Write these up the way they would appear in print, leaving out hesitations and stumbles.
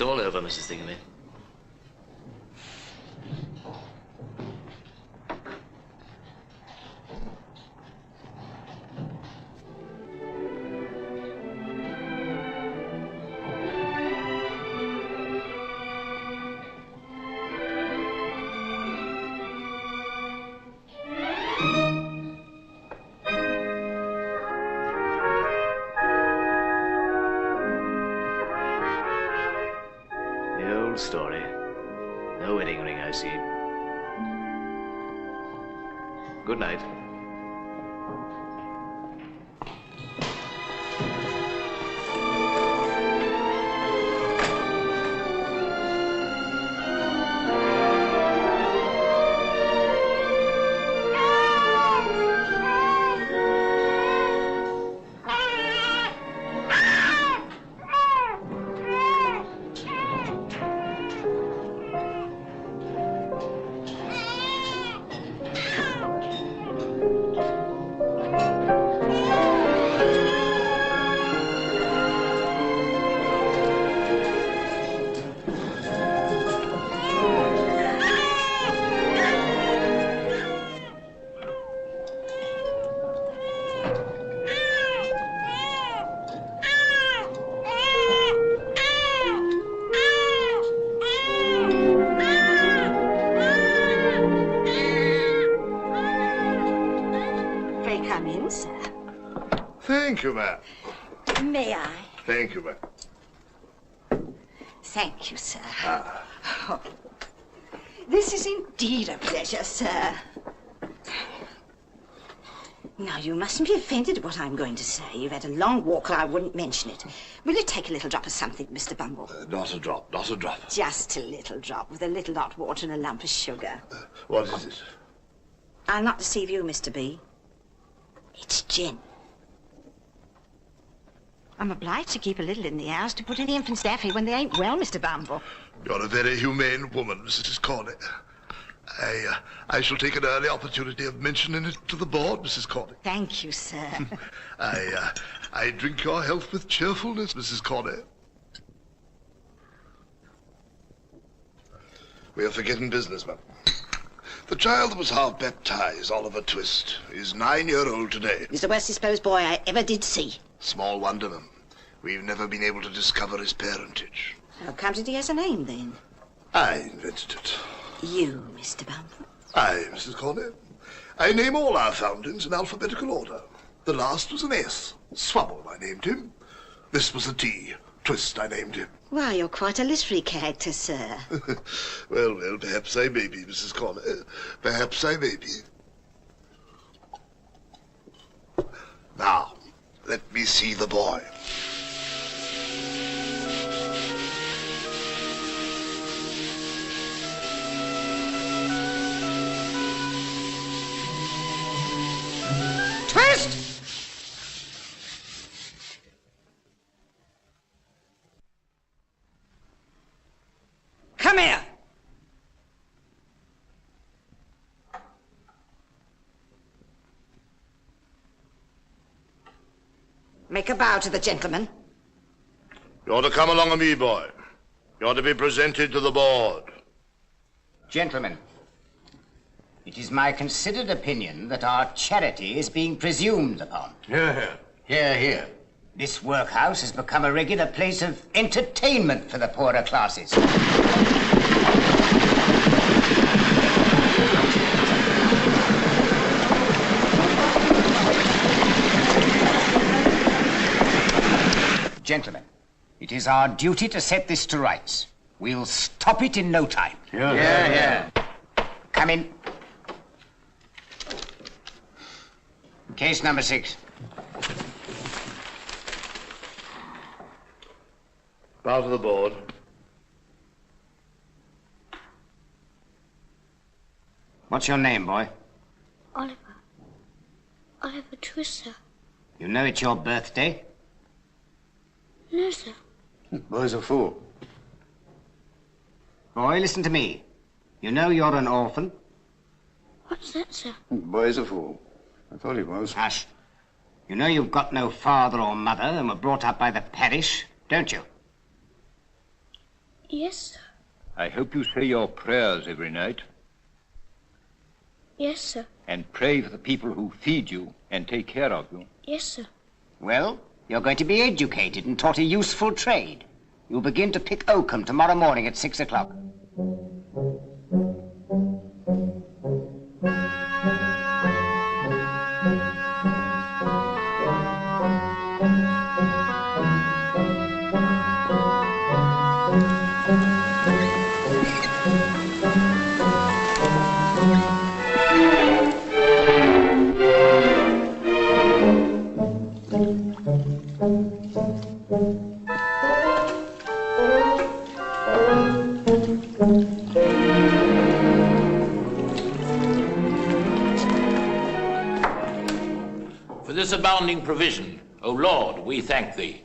It's all over, Mrs. Thingamy. Story. No wedding ring, I see. Good night. Thank you, ma'am. May I? Thank you, ma'am. Thank you, sir. Oh, this is indeed a pleasure, sir. Now, you mustn't be offended at what I'm going to say. You've had a long walk, or I wouldn't mention it. Will you take a little drop of something, Mr. Bumble? Not a drop, not a drop. Just a little drop, with a little hot water and a lump of sugar. What is it? I'll not deceive you, Mr. B. It's gin. I'm obliged to keep a little in the house to put in the infant's daffy when they ain't well, Mr. Bumble. You're a very humane woman, Mrs. Corley. I shall take an early opportunity of mentioning it to the board, Mrs. Corley. Thank you, sir. I drink your health with cheerfulness, Mrs. Corley. We are forgetting business, ma'am. The child that was half baptized, Oliver Twiст, is 9-year-old today. He's the worst disposed boy I ever did see. Small wonder, ma'am. We've never been able to discover his parentage. How comes it he has a name, then? I invented it. You, Mr. Bumble? I, Mrs. Corley. I name all our foundlings in alphabetical order. The last was an S. Swabble, I named him. This was a T. Twiст, I named him. Why, you're quite a literary character, sir. Well, perhaps I may be, Mrs. Corley. Perhaps I may be. Now, let me see the boy. Twiст! Come here! Make a bow to the gentleman. You're to come along with me, boy. You're to be presented to the board. Gentlemen, it is my considered opinion that our charity is being presumed upon. Hear, hear. Hear, hear. This workhouse has become a regular place of entertainment for the poorer classes. Gentlemen, it is our duty to set this to rights. We'll stop it in no time. Yeah, yeah. Come in. Case number 6. Bow to the board. What's your name, boy? Oliver. Oliver Twiст, sir. You know it's your birthday? No, sir. Boy's a fool. Boy, listen to me. You know you're an orphan? What's that, sir? Boy's a fool. I thought he was. Hush. You know you've got no father or mother and were brought up by the parish, don't you? Yes, sir. I hope you say your prayers every night. Yes, sir. And pray for the people who feed you and take care of you. Yes, sir. Well, you're going to be educated and taught a useful trade. You'll begin to pick oakum tomorrow morning at 6 o'clock. For this abounding provision, O Lord, we thank thee.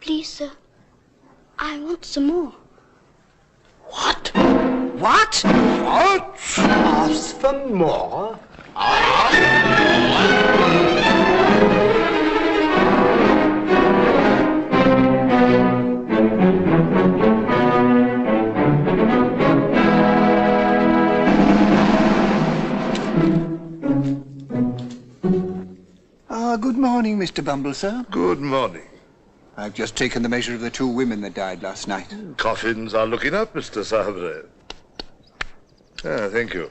Please, sir. I want some more. What? What? What? Ask for more? Good morning, Mr. Bumble, sir. Good morning. I've just taken the measure of the 2 women that died last night. Coffins are looking up, Mr. Sabre. Thank you.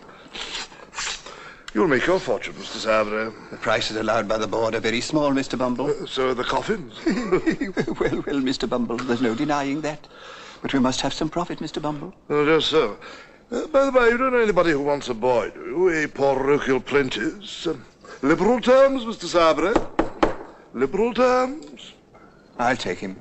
You'll make your fortune, Mr. Sabre. The prices allowed by the board are very small, Mr. Bumble. So are the coffins. Well, Mr. Bumble, there's no denying that. But we must have some profit, Mr. Bumble. Oh, yes, sir. By the way, you don't know anybody who wants a boy, do you? A parochial apprentice. Liberal terms, Mr. Sabre. Liberal terms. I'll take him.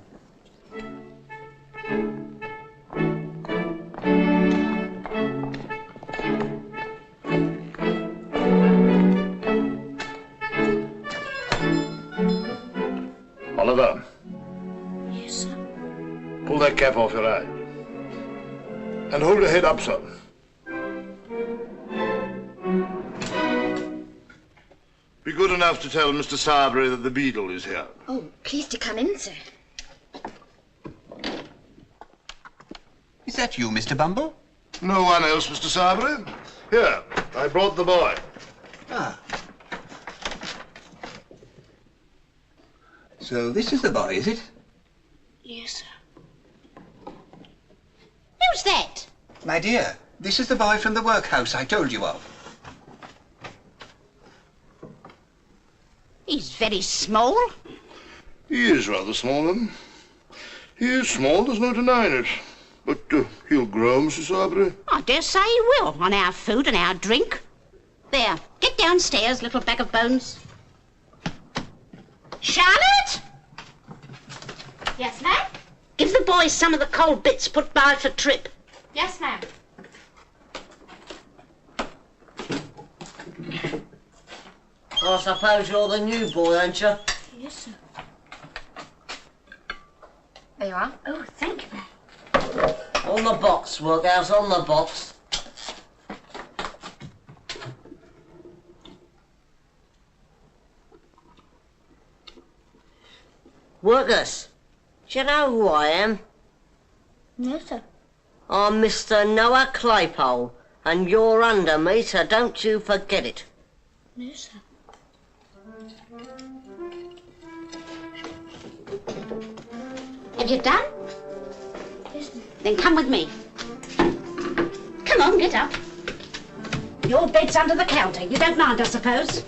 Oliver. Yes, sir. Pull that cap off your eye. And hold your head up, son. Be good enough to tell Mr. Sabre that the beadle is here. Oh, please to come in, sir. Is that you, Mr. Bumble? No one else, Mr. Sabre. Here, I brought the boy. Ah. So this is the boy, is it? Yes, sir. Who's that? My dear, this is the boy from the workhouse I told you of. He's very small. He is rather small, then. He is small, there's no denying it. But he'll grow, Mrs. Aubrey. I dare say he will, on our food and our drink. There, get downstairs, little bag of bones. Charlotte? Yes, ma'am? Give the boys some of the cold bits put by for Trip. Yes, ma'am. I suppose you're the new boy, ain't you? Yes, sir. There you are. Oh, thank you, ma'am. On the box, workhouse, on the box. Workers, do you know who I am? No, sir. I'm Mr. Noah Claypole, and you're under me, so don't you forget it. No, sir. Have you done? Yes, ma'am. Then come with me. Come on, get up. Your bed's under the counter. You don't mind, I suppose?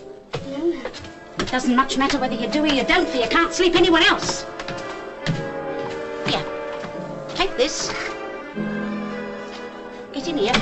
No, ma'am. It doesn't much matter whether you do or you don't, for you can't sleep anywhere else. Here, take this. Get in here.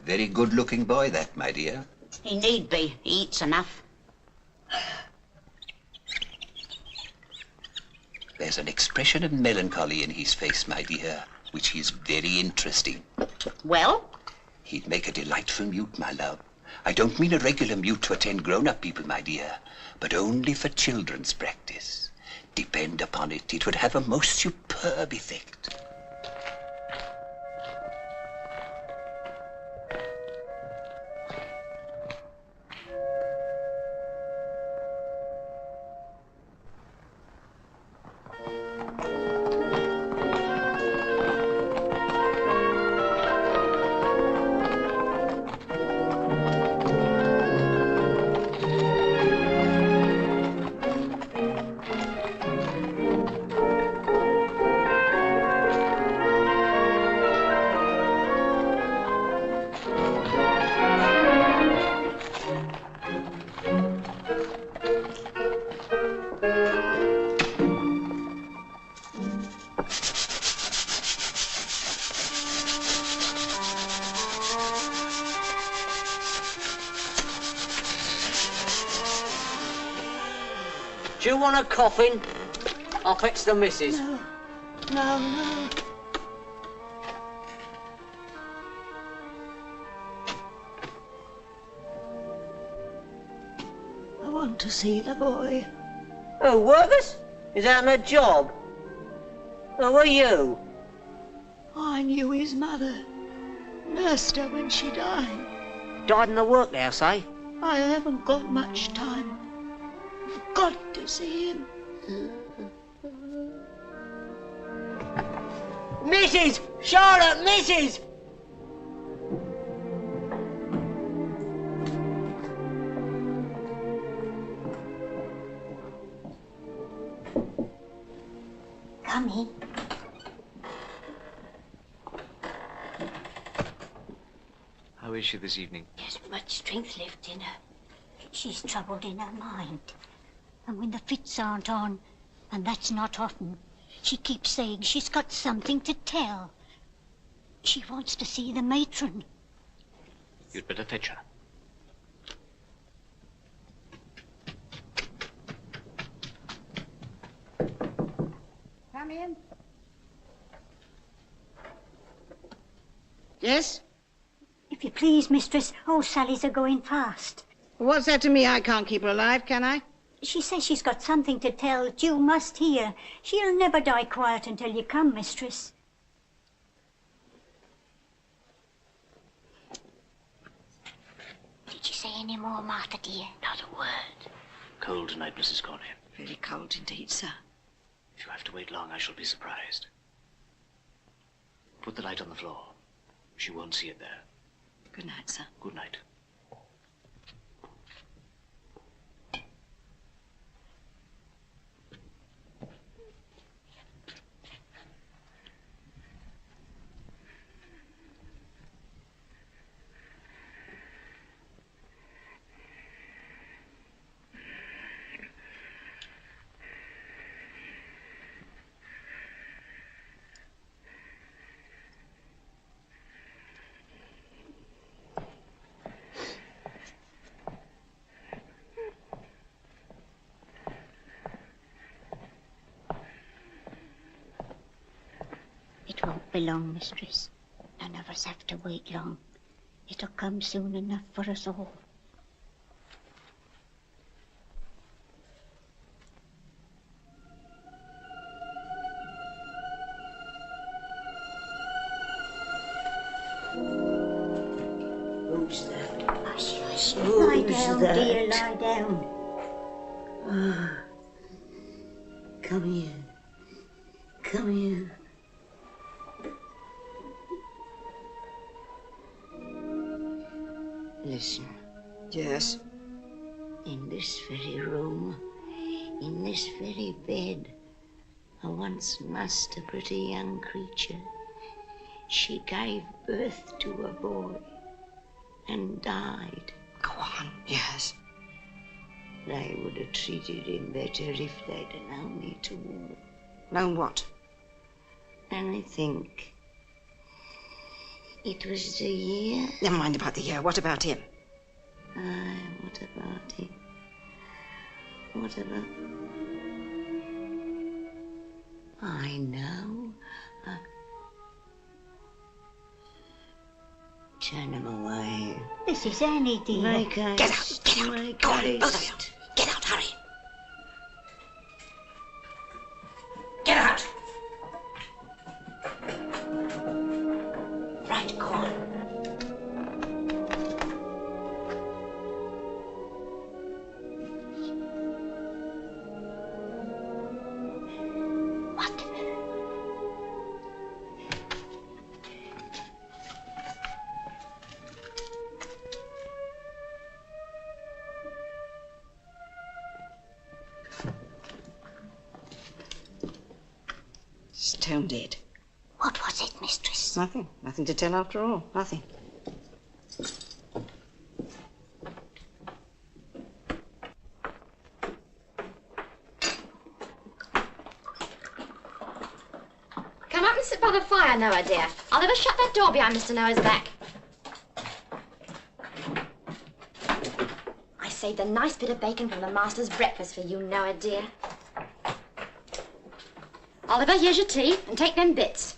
Very good-looking boy, that, my dear. He need be. He eats enough. There's an expression of melancholy in his face, my dear, which is very interesting. Well? He'd make a delightful mute, my love. I don't mean a regular mute to attend grown-up people, my dear, but only for children's practice. Depend upon it, it would have a most superb effect. Do you want a coffin? I'll fetch the missus. No. No, no. I want to see the boy. Oh, workers? Is that a job? Who are you? I knew his mother. Nursed her when she died. Died in the workhouse, eh? I haven't got much time. I've got to see him. Mrs! Charlotte, Mrs! Come in. How are is she this evening? She hasn't much strength left in her. She's troubled in her mind. And when the fits aren't on, and that's not often, she keeps saying she's got something to tell. She wants to see the matron. You'd better fetch her. Come in. Yes? If you please, mistress, old Sally's a going fast. What's that to me? I can't keep her alive, can I? She says she's got something to tell that you must hear. She'll never die quiet until you come, mistress. Did you say any more, Martha, dear? Not a word. Cold tonight, Mrs. Corney. Very cold indeed, sir. If you have to wait long, I shall be surprised. Put the light on the floor. She won't see it there. Good night, sir. Good night. It won't be long, mistress. None of us have to wait long. It'll come soon enough for us all. Who's that? Hush, hush. Who's Lie down, that? dear, lie down. Ah, come here. Come here. Listen. Yes? In this very room, in this very bed, I once nursed a pretty young creature. She gave birth to a boy and died. Go on. Yes. They would have treated him better if they'd have known it all. Known what? And I think it was the year. Never mind about the year. What about him? Aye, what about him? What about... I know. Turn him away. This is Annie, dear. Make Get out! Get out! Go on, both of you! Get out, hurry! Get out! Right, go on. What? Stone dead. What was it, mistress? Nothing. Nothing to tell after all. Nothing. Come up and sit by the fire, Noah, dear. I'll never shut that door behind Mr. Noah's back. I saved a nice bit of bacon from the master's breakfast for you, Noah, dear. Oliver, here's your tea, and take them bits.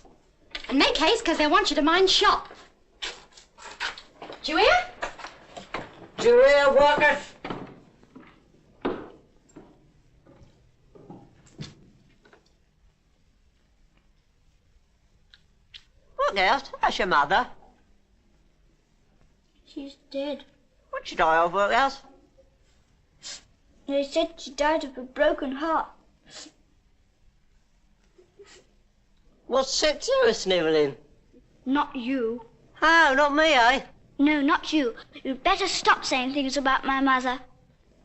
And make haste, because they want you to mind shop. Do you hear? Do you hear, workers? What, girls? That's your mother. She's dead. What'd she die of, workers? They said she died of a broken heart. What's set to her snivelling? Not you. Oh, not me, eh? No, not you. You'd better stop saying things about my mother.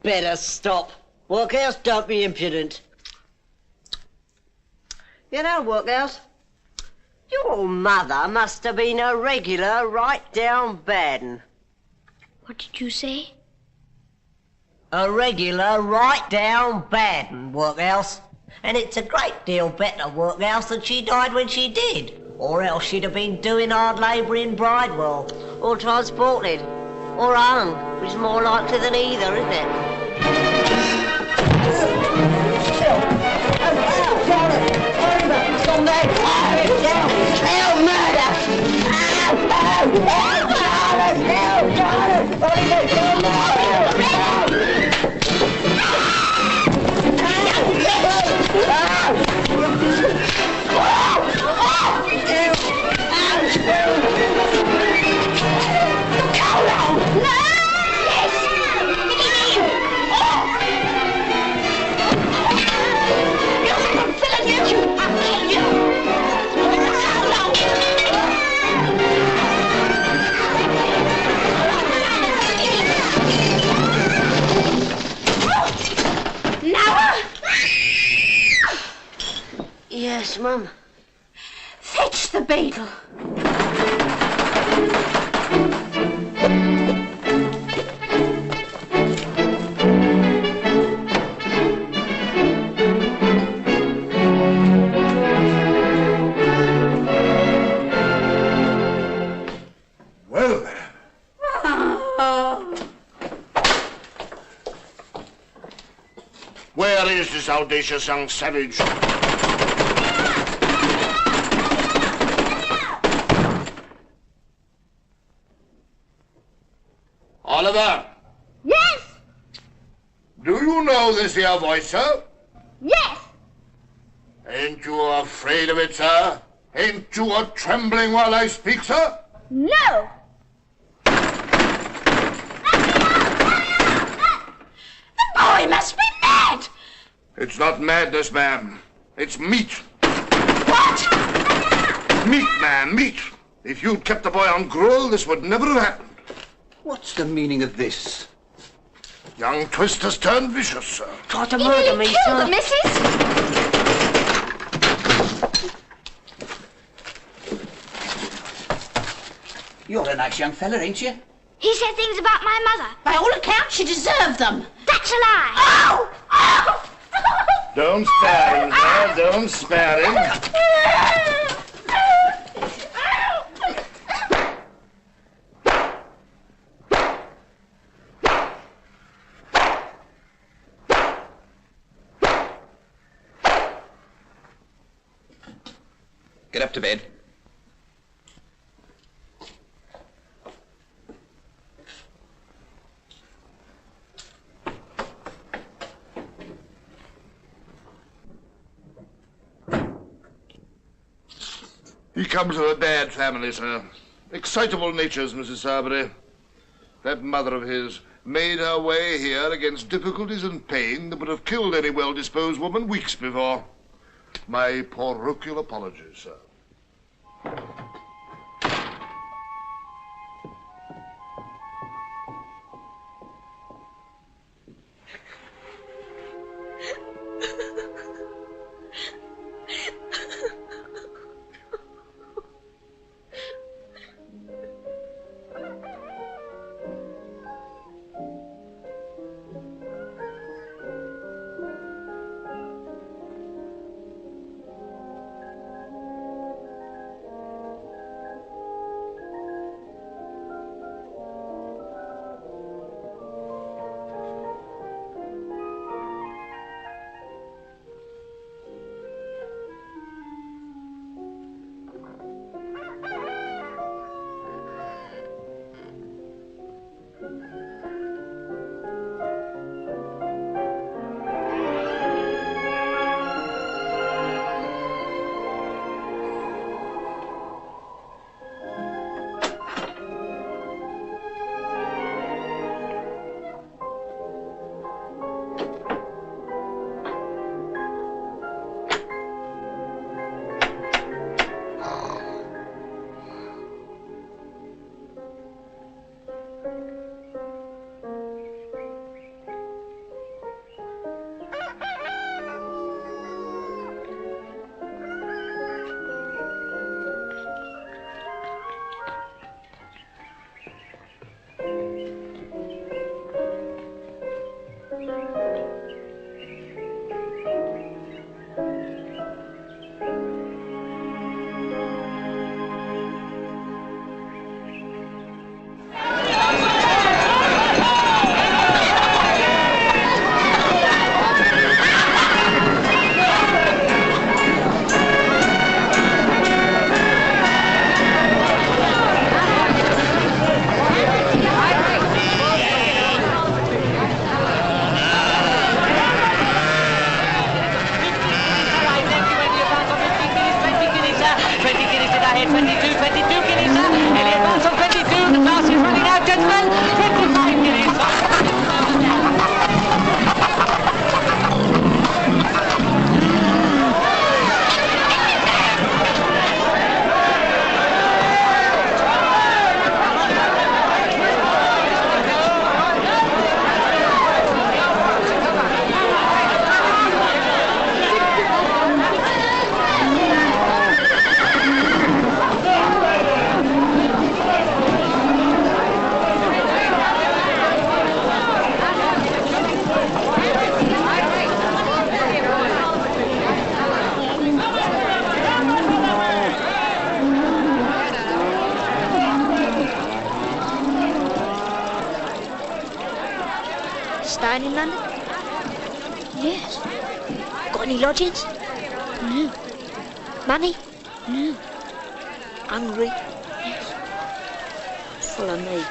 Better stop. Workhouse, don't be impudent. You know, Workhouse, Your mother must have been a regular right-down bad 'un. What did you say? A regular right-down bad 'un, workhouse. And it's a great deal better, workhouse, that she died when she did. Or else she'd have been doing hard labour in Bridewell, or transported, or hung, which is more likely than either, isn't it? Yes, Mum. Fetch the beetle. Well, then. Where is this audacious young savage? Oliver! Yes! Do you know this here voice, sir? Yes! Ain't you afraid of it, sir? Ain't you a trembling while I speak, sir? No! The boy must be mad! It's not madness, ma'am. It's meat. What? Meat, ma'am, meat. If you'd kept the boy on gruel, this would never have happened. What's the meaning of this? Young Twist has turned vicious, sir. Tried to murder me, Kill sir. the missus! You're a nice young fella, ain't you? He said things about my mother. By all accounts, you deserve them. That's a lie. Oh! Oh! Don't spare him, sir. Don't spare him. Get up to bed. He comes of a bad family, sir. Excitable natures, Mrs. Sarbury. That mother of his made her way here against difficulties and pain that would have killed any well-disposed woman weeks before. My parochial apologies, sir. ahead, 22 guineas, sir. Elliot Barnes on 22, the fast is running out, gentlemen. 55 guineas, sir. Staying in London? Yes. Got any lodgings? No. Money? No. Hungry? Yes. Follow me.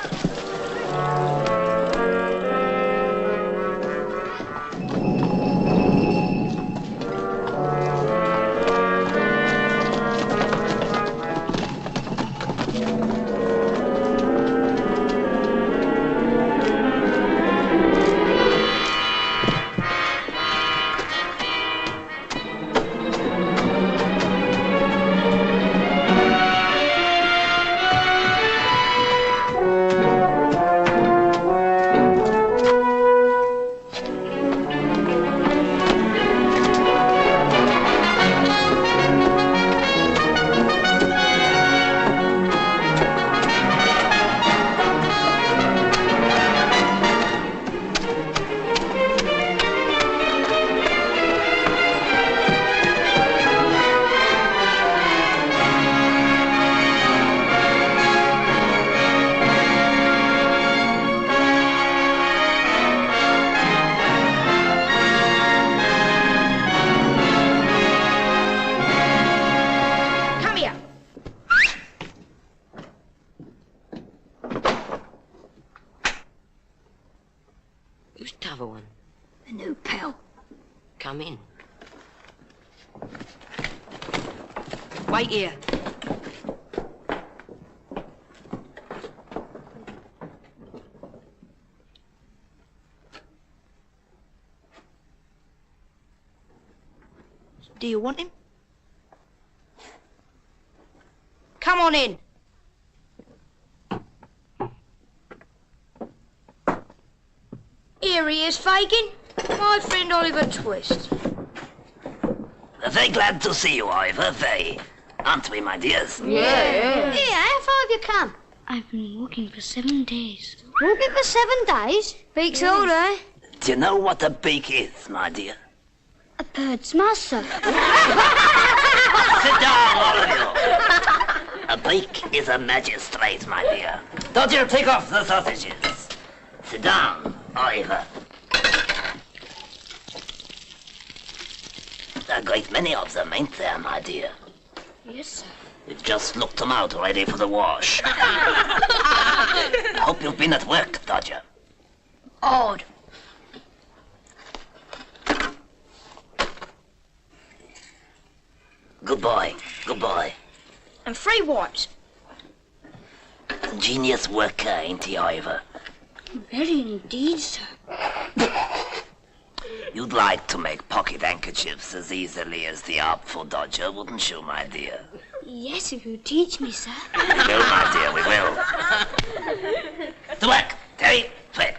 Come in. Wait here. Do you want him? Come on in. Here he is, Fagin. My friend Όλιβερ Τουίστ. Very glad to see you, Oliver. Very. Aren't we, my dears? Yeah. Here, how far have you come? I've been walking for 7 days. Walking for 7 days? Beaks all, eh? Do you know what a beak is, my dear? A bird's muzzle. Sit down, all of you. A beak is a magistrate, my dear. Don't you take off the sausages. Sit down, Oliver. A great many of them, ain't there, my dear? Yes, sir. We've just looked them out, ready for the wash. I hope you've been at work, Dodger. Odd. Good boy, good boy. And 3 wipes. Ingenious worker, ain't he, Oliver? Very indeed, sir. You'd like to make pocket handkerchiefs as easily as the Artful Dodger, wouldn't you, my dear? Yes, if you teach me, sir. We will, my dear, we will. To work! Terry, Fred.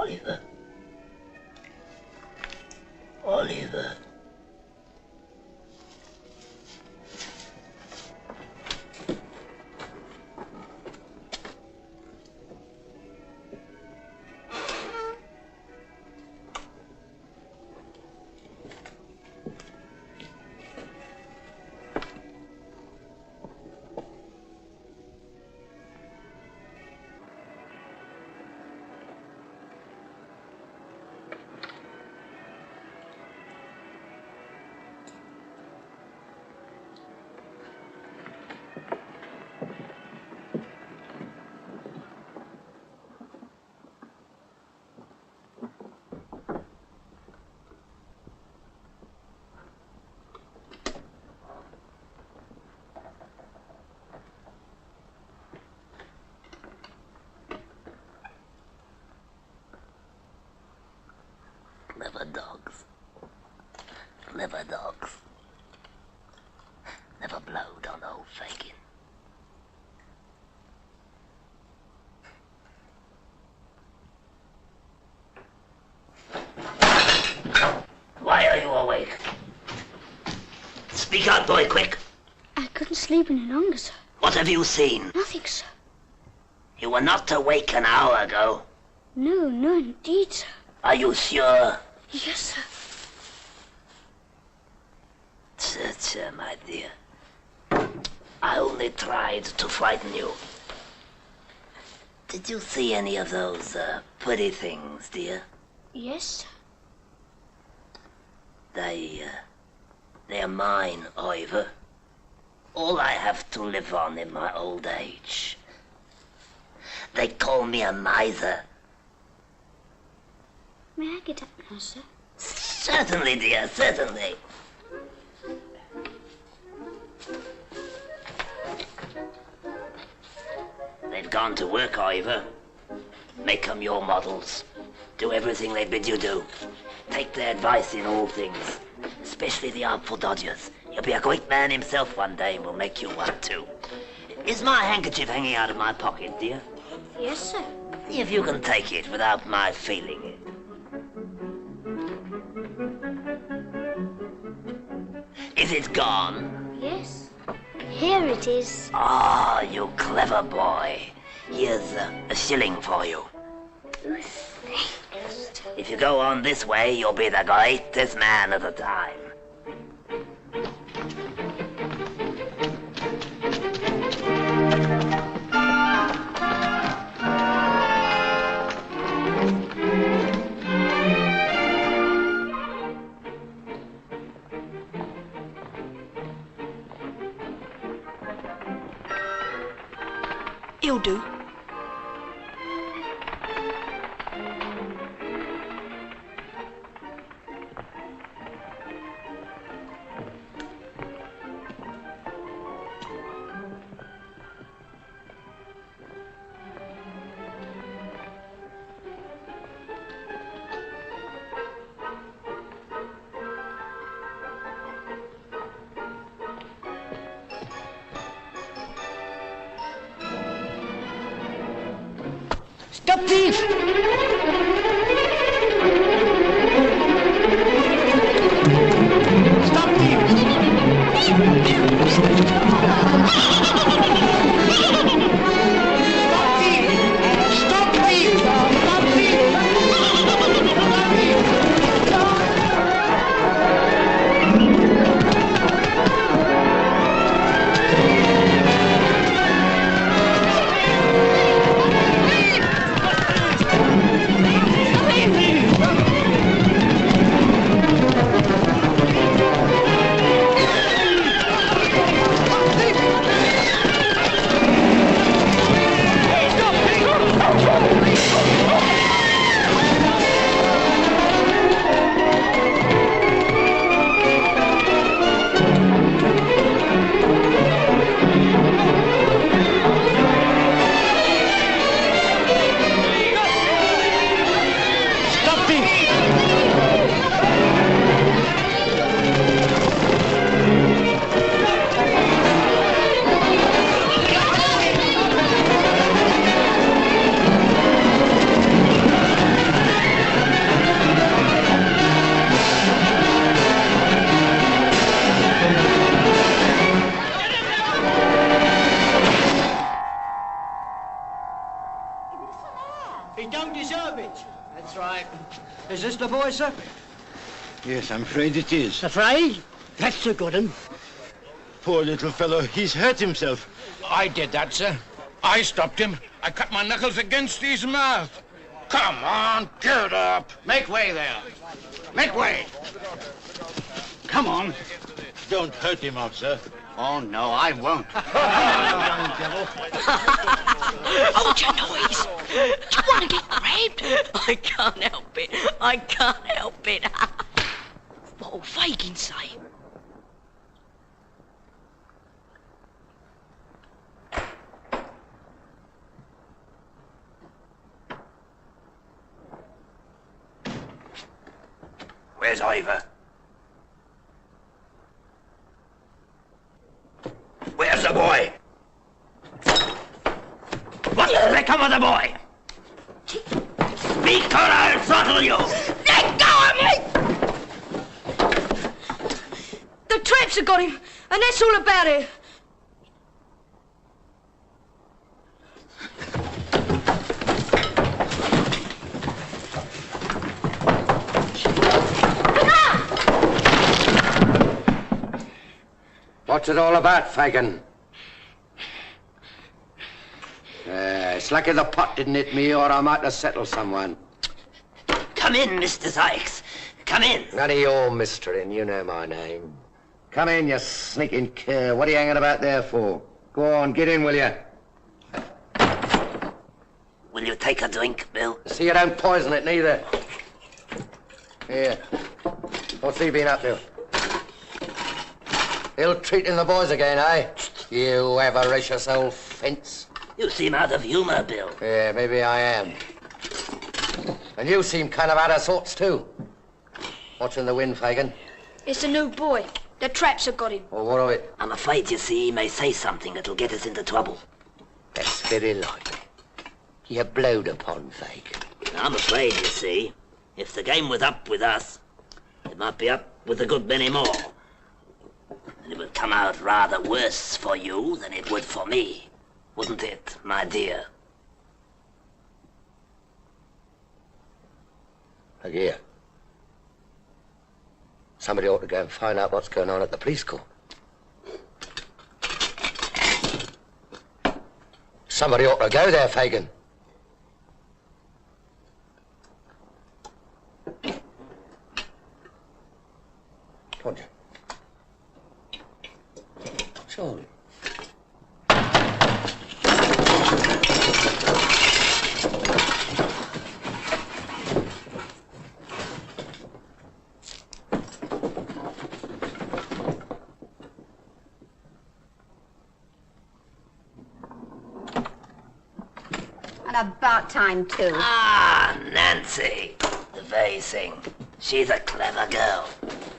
Oliver. Oliver. Clever dogs. Clever dogs. Never blowed on old Fagin. Why are you awake? Speak out, boy, quick. I couldn't sleep any longer, sir. What have you seen? Nothing, sir. You were not awake an hour ago. No, no, indeed, sir. Are you sure? Yes, sir. Sir, my dear. I only tried to frighten you. Did you see any of those pretty things, dear? Yes, sir. They're mine, Oliver. All I have to live on in my old age. They call me a miser. May I get up now, sir? Certainly, dear, certainly. They've gone to work, Oliver. Make them your models. Do everything they bid you do. Take their advice in all things, especially the artful dodgers. You'll be a great man himself one day and will make you one too. Is my handkerchief hanging out of my pocket, dear? Yes, sir. See if you can take it without my feeling it. Is it gone? Yes. Here it is. Ah, you clever boy. Here's a shilling for you. Thanks. If you go on this way, you'll be the greatest man of the time. You'll do. Stop thief! Stop thief! Stop thief! Stop thief! Stop thief! Is this the boy, sir? Yes, I'm afraid it is. Afraid? That's a good one. Poor little fellow, he's hurt himself. I did that, sir. I stopped him. I cut my knuckles against his mouth. Come on, get up. Make way there. Make way. Come on. Don't hurt him, officer. Oh, no, I won't. Young devil. Hold your noise. Do you want to get grabbed? I can't help it. I can't help it. What'll Fagin say? Where's Ivor? Where's the boy? What's become of the boy? Speak or I'll throttle you! Let go of me! The traps have got him, and that's all about it. What's it all about, Fagin? It's lucky the pot didn't hit me, or I might have settled someone. Come in, Mr. Sykes. Come in. None of your mystering, you know my name. Come in, you sneaking cur. What are you hanging about there for? Go on, get in, will you? Will you take a drink, Bill? See you don't poison it, neither. Here. What's he been up to? Ill-treating the boys again, eh? You avaricious old fence. You seem out of humor, Bill. Yeah, maybe I am. And you seem kind of out of sorts, too. What's in the wind, Fagin? It's a new boy. The traps have got him. Well, what of it? I'm afraid, you see, he may say something that'll get us into trouble. That's very likely. You're blowed upon, Fagin. I'm afraid, you see, if the game was up with us, it might be up with a good many more. And it would come out rather worse for you than it would for me. Wouldn't it, my dear? Look here. Somebody ought to go and find out what's going on at the police court. Somebody ought to go there, Fagin. Come on, Jim. Surely. About time, too. Ah, Nancy. The very thing. She's a clever girl.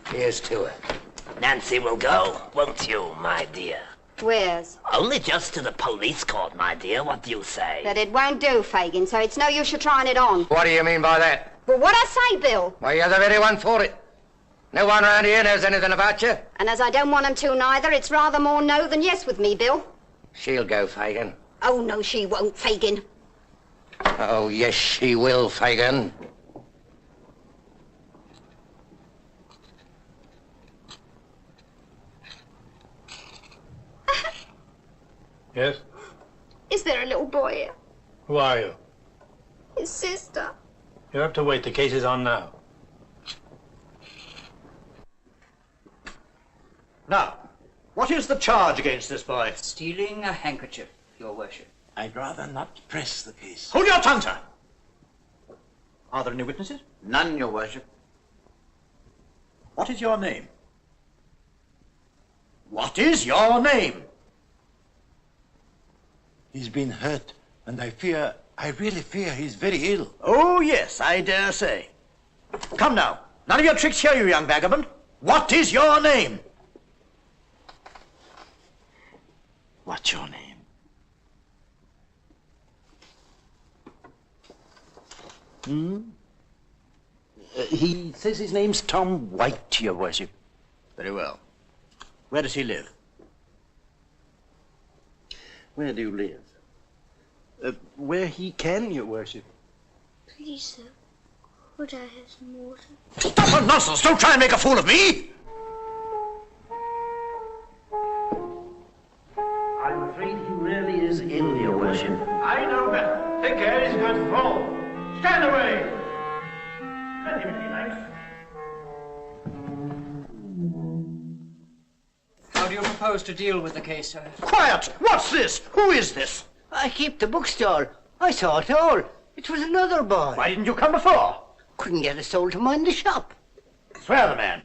Here's to her. Nancy will go, won't you, my dear? Where's? Only just to the police court, my dear. What do you say? But it won't do, Fagin, so it's no use you trying it on. What do you mean by that? Well, what I say, Bill? Why, you're the very one for it. No one around here knows anything about you. And as I don't want 'em to neither, it's rather more no than yes with me, Bill. She'll go, Fagin. Oh, no, she won't, Fagin. Oh, yes, she will, Fagin. Yes? Is there a little boy here? Who are you? His sister. You have to wait. The case is on now. Now, what is the charge against this boy? Stealing a handkerchief, Your Worship. I'd rather not press the case. Hold your tongue, sir. Are there any witnesses? None, Your Worship. What is your name? What is your name? He's been hurt, and I really fear he's very ill. Oh, yes, I dare say. Come now. None of your tricks here, you young vagabond. What is your name? What's your name? He says his name's Tom White, Your Worship. Very well. Where does he live? Where do you live? Where he can, Your Worship. Please, sir. Could I have some water? Stop the nonsense! Don't try and make a fool of me! I'm afraid he really is ill, Your Worship. I know better. Take care, he's going to fall. Stand away! Let him be nice. How do you propose to deal with the case, sir? Quiet! What's this? Who is this? I keep the bookstall. I saw it all. It was another boy. Why didn't you come before? Couldn't get a soul to mind the shop. Swear the man.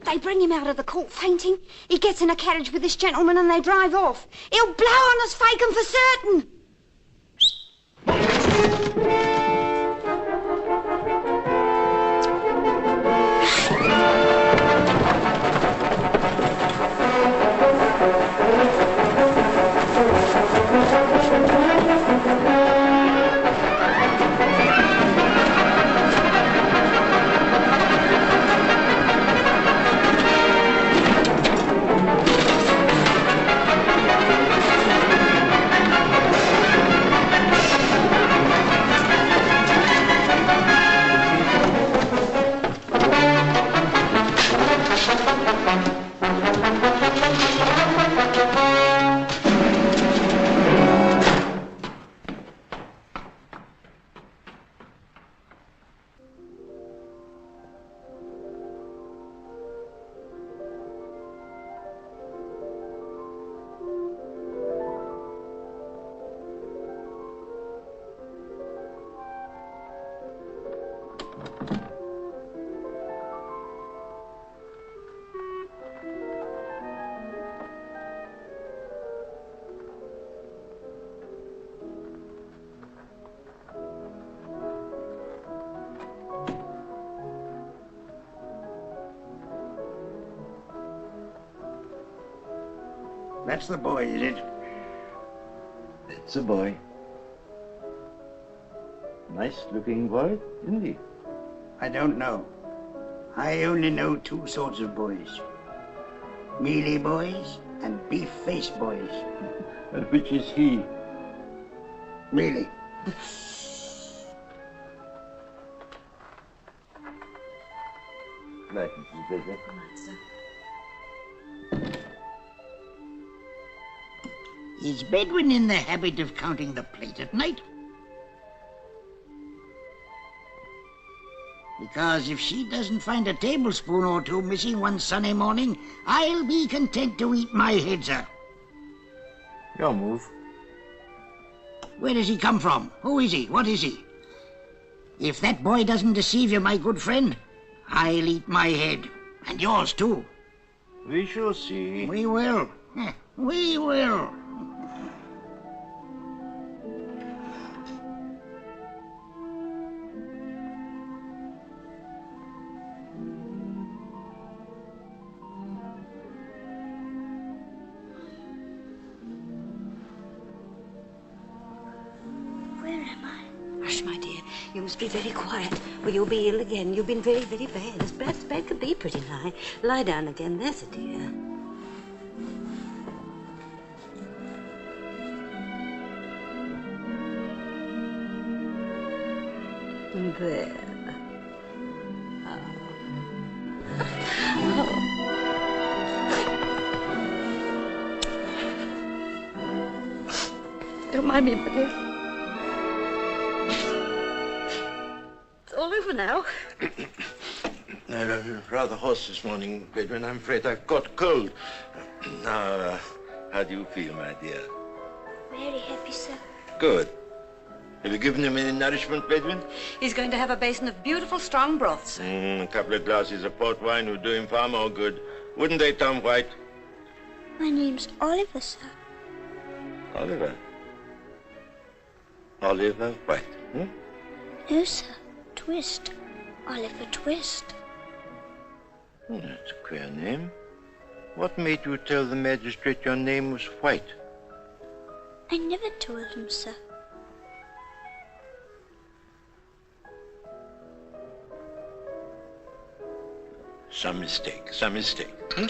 They bring him out of the court fainting. He gets in a carriage with this gentleman and they drive off. He'll blow on us, Faken, for certain. That's the boy, is it? It's a boy. Nice-looking boy, isn't he? I don't know. I only know two sorts of boys. Mealy boys and beef-faced boys. And which is he? Mealy. Right, Mrs. Baker. Is Bedouin in the habit of counting the plate at night? Because if she doesn't find a tablespoon or two missing one sunny morning, I'll be content to eat my head, sir. Your move. Where does he come from? Who is he? What is he? If that boy doesn't deceive you, my good friend, I'll eat my head. And yours, too. We shall see. We will. We will. Hush, my dear. You must be very quiet, or you'll be ill again. You've been very, very bad. As bad as bad could be, pretty nigh. Lie down again, there's a dear. There. Don't mind me, dear. All over now. Rather hoarse this morning, Bedouin. I'm afraid I've got cold. Now, how do you feel, my dear? Very happy, sir. Good. Have you given him any nourishment, Bedouin? He's going to have a basin of beautiful, strong broths. A couple of glasses of port wine would do him far more good. Wouldn't they, Tom White? My name's Oliver, sir. Oliver? Oliver White, hmm? No, sir. Twist. Oliver Twist. Oh, that's a queer name. What made you tell the magistrate your name was White? I never told him, sir. Some mistake, some mistake. Hmm?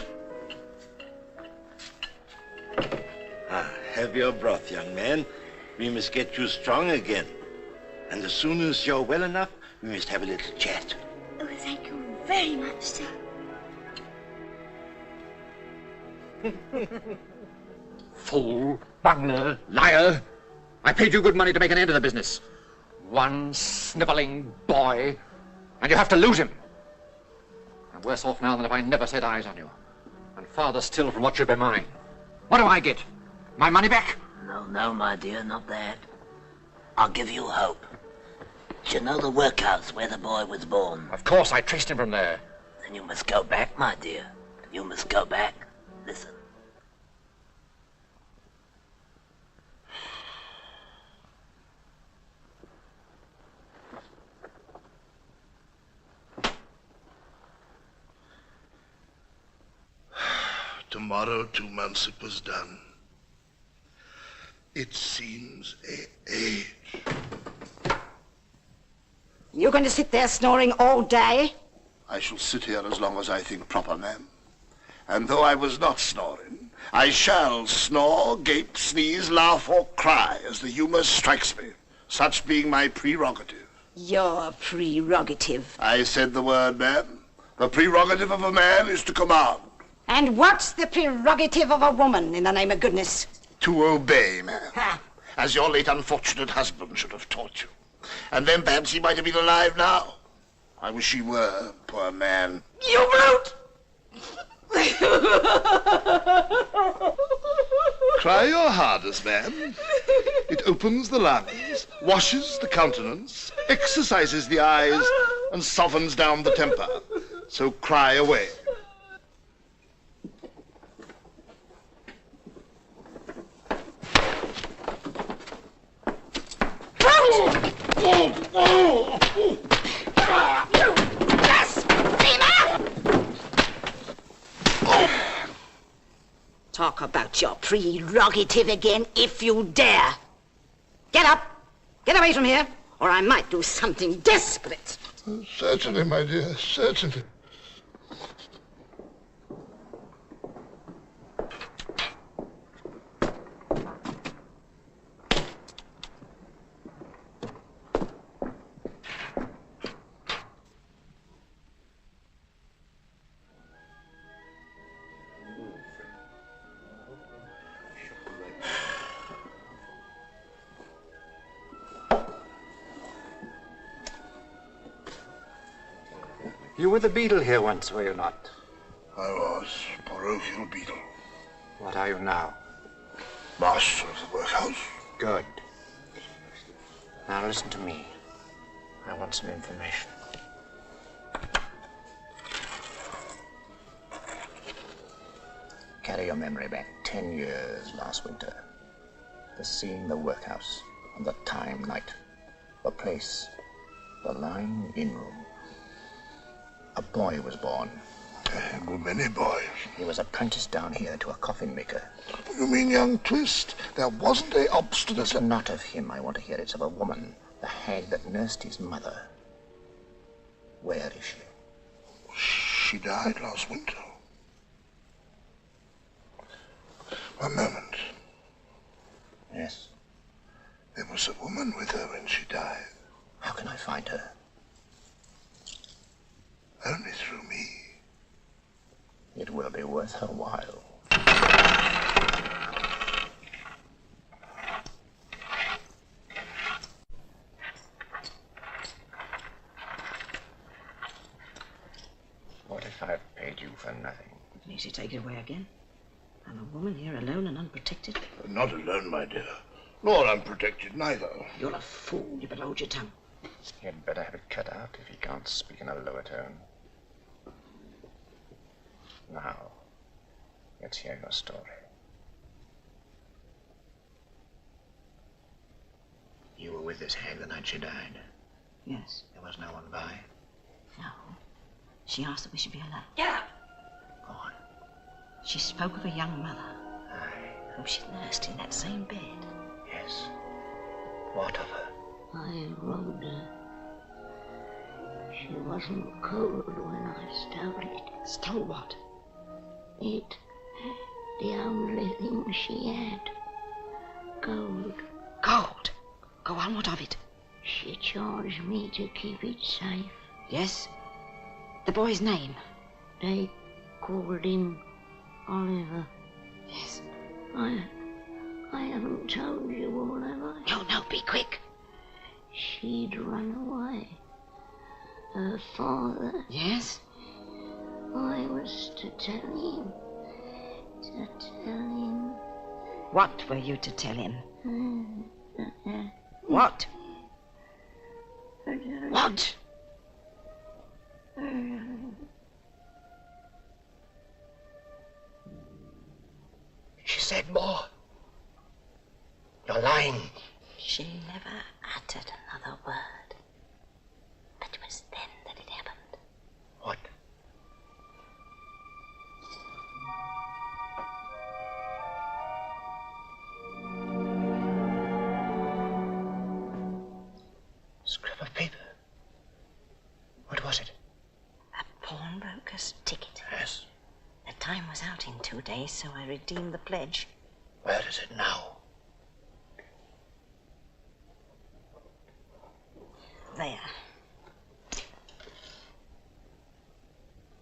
Have your broth, young man. We must get you strong again. And as soon as you're well enough, we must have a little chat. Oh, thank you very much, sir. Fool, bungler, liar. I paid you good money to make an end of the business. One snivelling boy, and you have to lose him. I'm worse off now than if I never set eyes on you. And farther still from what should be mine. What do I get? My money back? No, no, my dear, not that. I'll give you hope. Do you know the workhouse where the boy was born? Of course, I traced him from there. Then you must go back, my dear. You must go back. Listen. Tomorrow, 2 months it was done. It seems an age. You're going to sit there snoring all day? I shall sit here as long as I think proper, ma'am. And though I was not snoring, I shall snore, gape, sneeze, laugh, or cry as the humour strikes me, such being my prerogative. Your prerogative. I said the word, ma'am. The prerogative of a man is to command. And what's the prerogative of a woman, in the name of goodness? To obey, ma'am. As your late unfortunate husband should have taught you. And then perhaps he might have been alive now. I wish he were, poor man. You brute! Cry your hardest, ma'am. It opens the lungs, washes the countenance, exercises the eyes, and softens down the temper. So cry away. Talk about your prerogative again, if you dare. Get up. Get away from here, or I might do something desperate. Certainly, my dear, certainly. You were the beadle here once, were you not? I was parochial beadle. What are you now? Master of the workhouse. Good. Now listen to me. I want some information. Carry your memory back 10 years last winter. The scene, the workhouse, and the time, night. The place, the lying-in room. A boy was born. There were many boys. He was apprenticed down here to a coffin maker. You mean young Twist? There wasn't a obstinate... It's not of him I want to hear. It's of a woman, the hag that nursed his mother. Where is she? She died last winter. One moment. Yes? There was a woman with her when she died. How can I find her? Only through me. It will be worth her while. What if I've paid you for nothing? Easy, take it away again. And a woman here alone and unprotected? Not alone, my dear. Nor unprotected, neither. You're a fool. You better hold your tongue. You'd better have it cut out if you can't speak in a lower tone. Now, let's hear your story. You were with this hag the night she died. Yes. There was no one by. No. She asked that we should be alone. Get up. Go on. She spoke of a young mother whom she'd nursed in that same bed. Yes. What of her? I rode her. She wasn't cold when I stole it. Stole what? It. The only thing she had. Gold. Gold? Go on, what of it? She charged me to keep it safe. Yes? The boy's name? They called him Oliver. Yes. I haven't told you all, have I? No, be quick. She'd run away. Her father. Yes? I was to tell him. What were you to tell him? What? What? She said more. You're lying. She never uttered another word. But it was then that it happened. What? Scrap of paper. What was it? A pawnbroker's ticket. Yes. The time was out in 2 days, so I redeemed the pledge. Where is it now? There.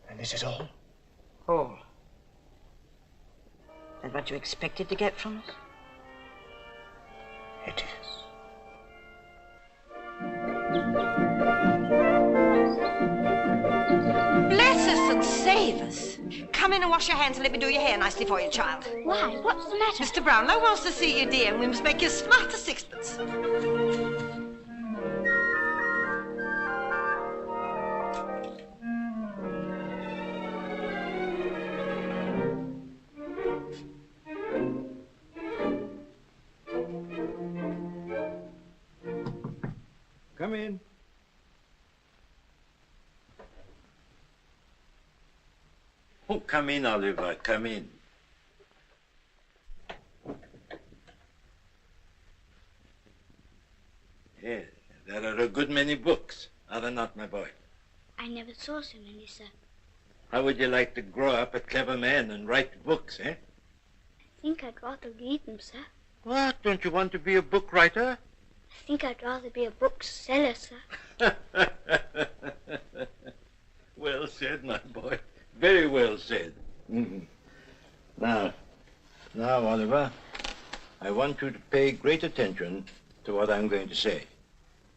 And this is all? All. And what you expected to get from us? It is. Bless us and save us. Come in and wash your hands and let me do your hair nicely for you, child. Why? What's the matter? Mr. Brownlow wants to see you, dear, and we must make you smart as sixpence. Come in. Oh, come in, Oliver, come in. Yes, there are a good many books, are there not, my boy? I never saw so many, sir. How would you like to grow up a clever man and write books, eh? I think I'd rather read them, sir. What, don't you want to be a book writer? I think I'd rather be a bookseller, sir. Well said, my boy. Very well said. Now, Oliver, I want you to pay great attention to what I'm going to say.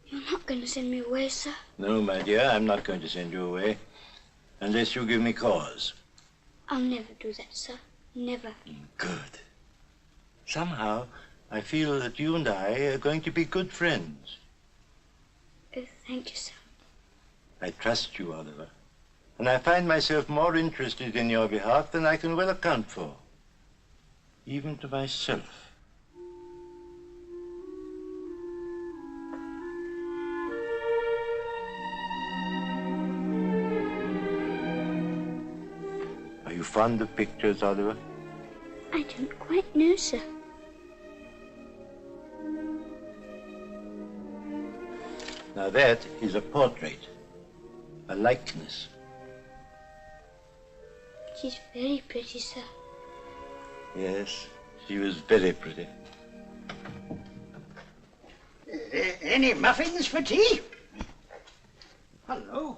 You're not going to send me away, sir? No, my dear, I'm not going to send you away unless you give me cause. I'll never do that, sir. Never. Good. Somehow, I feel that you and I are going to be good friends. Oh, thank you, sir. I trust you, Oliver. And I find myself more interested in your behalf than I can well account for, even to myself. Are you fond of pictures, Oliver? I don't quite know, sir. Now that is a portrait, a likeness. She's very pretty, sir. Yes, she was very pretty. Any muffins for tea? Hello.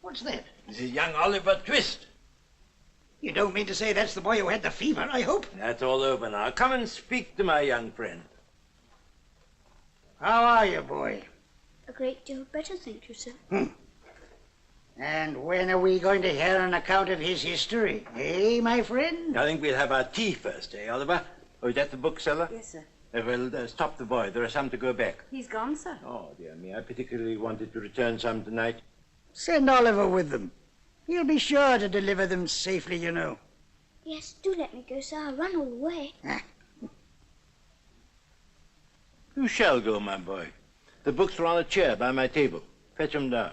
What's that? This is young Όλιβερ Τουίστ. You don't mean to say that's the boy who had the fever, I hope? That's all over now. Come and speak to my young friend. How are you, boy? A great deal better, thank you, sir. And when are we going to hear an account of his history? Eh, my friend? I think we'll have our tea first, eh, Oliver? Oh, is that the bookseller? Yes, sir. Well, stop the boy. There are some to go back. He's gone, sir. Oh, dear me. I particularly wanted to return some tonight. Send Oliver with them. He'll be sure to deliver them safely, you know. Yes, do let me go, sir. I'll run all the way. You shall go, my boy. The books are on a chair by my table. Fetch him down.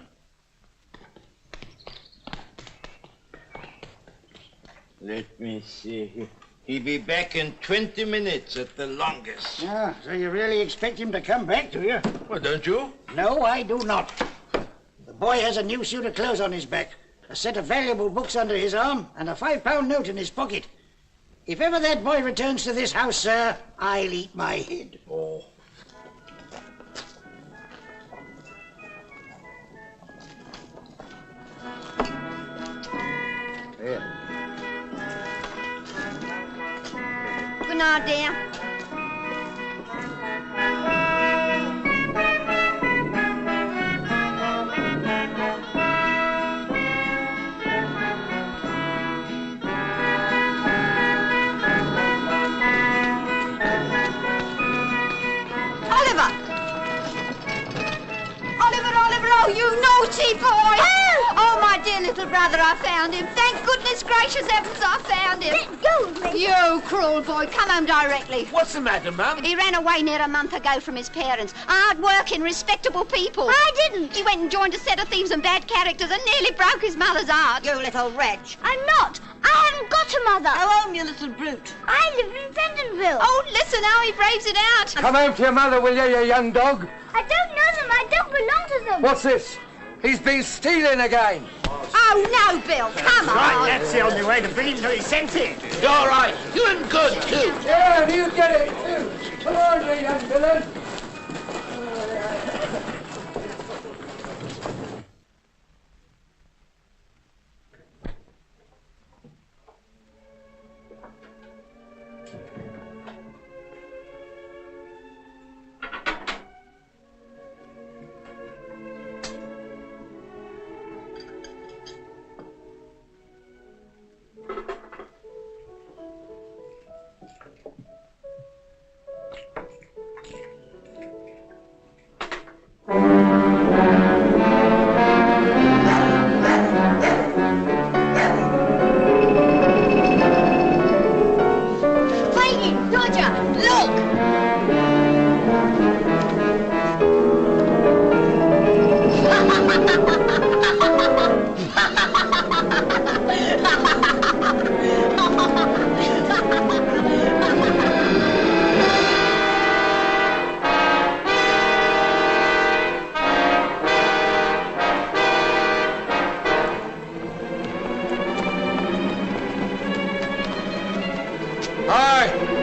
Let me see. He'll be back in 20 minutes at the longest. Ah, so you really expect him to come back, do you? Well, don't you? No, I do not. The boy has a new suit of clothes on his back, a set of valuable books under his arm, and a £5 note in his pocket. If ever that boy returns to this house, sir, I'll eat my head. Oh. Here. Good night, dear. Oh, you naughty boy! Oh, my dear little brother, I found him. Thank goodness gracious heavens I found him. Let go, Red. You cruel boy, come home directly. What's the matter, Mum? He ran away near a month ago from his parents. Hard-working, respectable people. I didn't. He went and joined a set of thieves and bad characters and nearly broke his mother's heart. You little wretch. I'm not. I haven't got a mother. Go home, you little brute. I live in Pentonville. Oh, listen how he braves it out. Come home to your mother, will you young dog? I don't know them. I don't belong to them. What's this? He's been stealing again. Oh, no, Bill, come on. Right, that's the only way to bring him to his senses. You're all right. Doing good, too. Yeah, you get it, too. Come on, you young villain.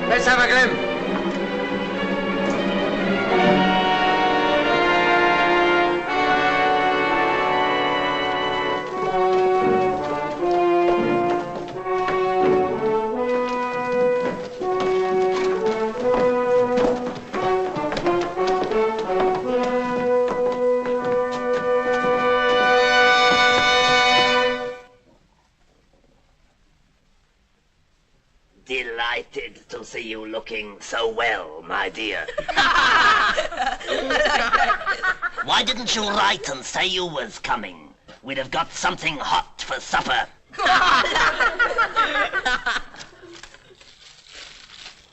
Let's have a glim. Delighted to see you looking so well, my dear. Why didn't you write and say you was coming? We'd have got something hot for supper.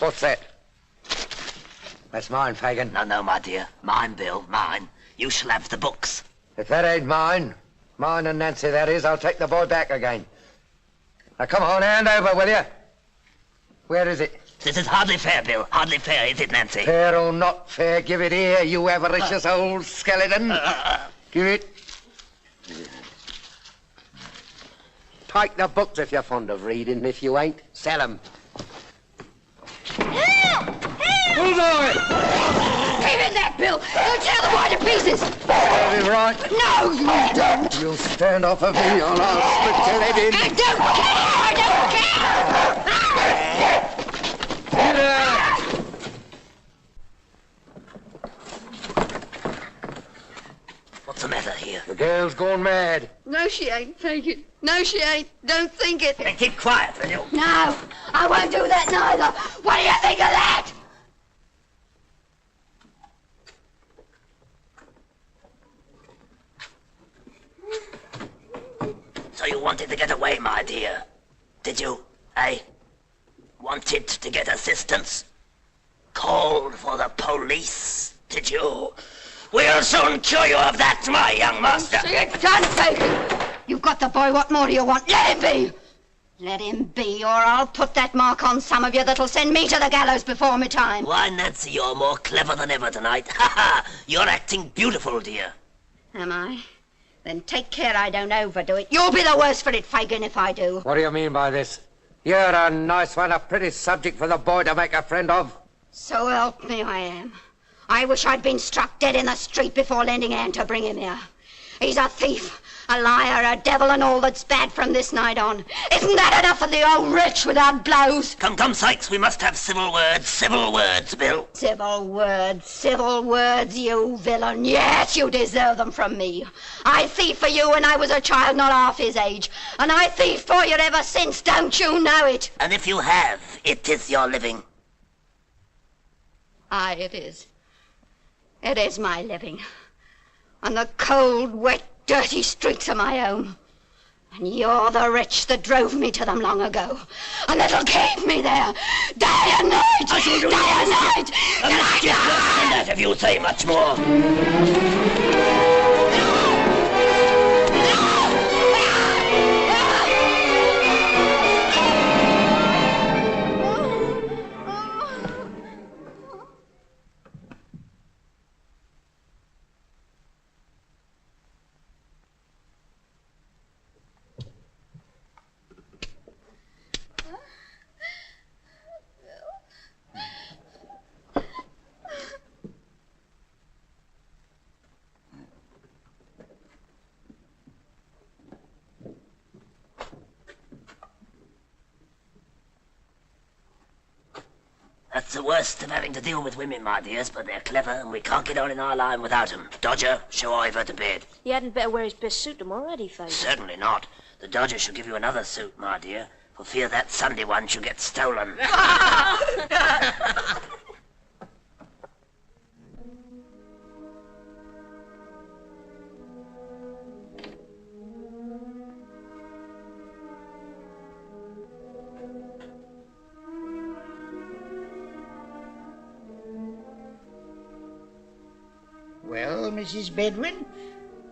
What's that? That's mine, Fagin. No, my dear. Mine, Bill, mine. You shall have the books. If that ain't mine and Nancy that is, I'll take the boy back again. Now come on, hand over, will you? Where is it? This is hardly fair, Bill. Hardly fair, is it, Nancy? Fair or not fair, give it here, you avaricious old skeleton. Give it. Take the books if you're fond of reading, and if you ain't, sell 'em. Bullseye! Give it that, Bill! You'll tear the boy to pieces! That'll be right. No, you don't! You'll stand off of me or I'll split your head in. I don't care! I don't care! Get out! What's the matter here? The girl's gone mad. No, she ain't. Take it. No, she ain't. Don't think it. Then keep quiet, will you? No, I won't do that neither. What do you think of that? So you wanted to get away, my dear? Did you, eh? Wanted to get assistance? Called for the police, did you? We'll soon cure you of that, my young master. Sit down, Fagin. You've got the boy. What more do you want? Let him be. Let him be, or I'll put that mark on some of you that'll send me to the gallows before my time. Why, Nancy, you're more clever than ever tonight. Ha ha! You're acting beautiful, dear. Am I? Then take care I don't overdo it. You'll be the worse for it, Fagin, if I do. What do you mean by this? You're a nice one, a pretty subject for the boy to make a friend of. So help me, I am. I wish I'd been struck dead in the street before lending a hand to bring him here. He's a thief, a liar, a devil, and all that's bad from this night on. Isn't that enough for the old wretch without blows? Come, come, Sykes, we must have civil words, Bill. Civil words, you villain. Yes, you deserve them from me. I thieved for you when I was a child not half his age, and I thieved for you ever since, don't you know it? And if you have, it is your living. Aye, it is. It is my living. On the cold, wet, dirty streets of my home. And you're the wretch that drove me to them long ago. And that'll keep me there, day and night, day and night. And it's just worse than that if you say much more. That's the worst of having to deal with women, my dears, but they're clever and we can't get on in our line without them. Dodger, show Ivor to bed. He hadn't better wear his best suit tomorrow, had he, Fagin? Certainly not. The Dodger shall give you another suit, my dear, for fear that Sunday one shall get stolen. Well, Mrs. Bedwin?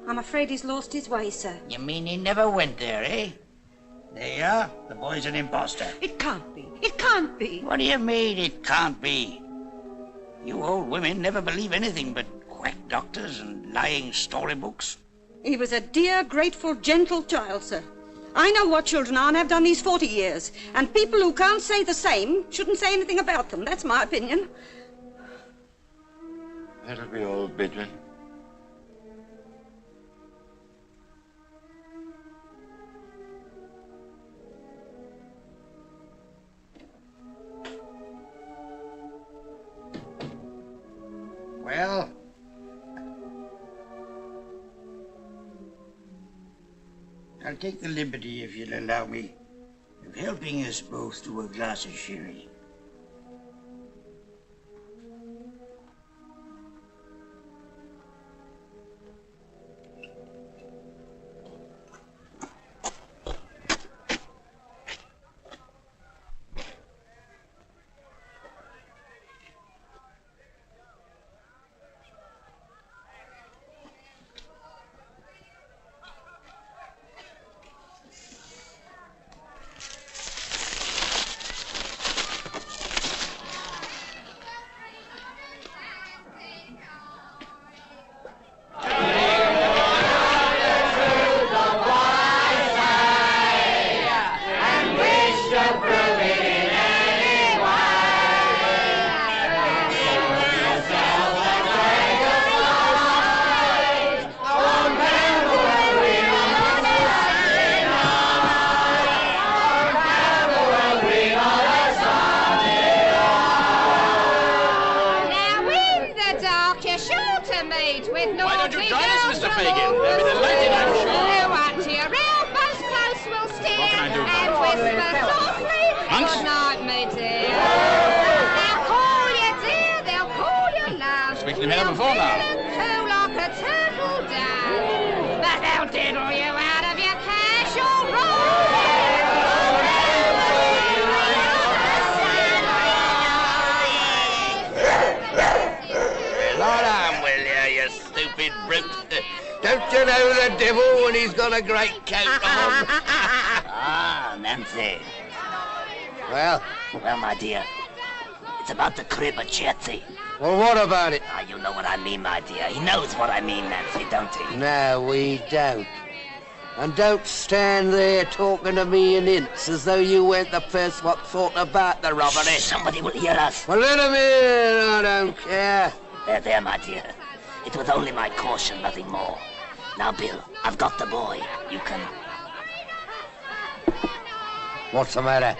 I'm afraid he's lost his way, sir. You mean he never went there, eh? There you are. The boy's an imposter. It can't be. It can't be. What do you mean it can't be? You old women never believe anything but quack doctors and lying storybooks. He was a dear, grateful, gentle child, sir. I know what children are and have done these 40 years. And people who can't say the same shouldn't say anything about them. That's my opinion. That'll be all, Bedwin. Well, I'll take the liberty, if you'll allow me, of helping us both to a glass of sherry. the devil when he's got a great coat on. Ah, Nancy. Well? Well, my dear, it's about the crib at Chertsey. Well, what about it? Ah, you know what I mean, my dear. He knows what I mean, Nancy, don't he? No, we don't. And don't stand there talking to me in hints as though you weren't the first what thought about the robbery. Shh, somebody will hear us. Well, let him in. I don't care. There, my dear. It was only my caution, nothing more. Now, Bill, I've got the boy. You can... What's the matter?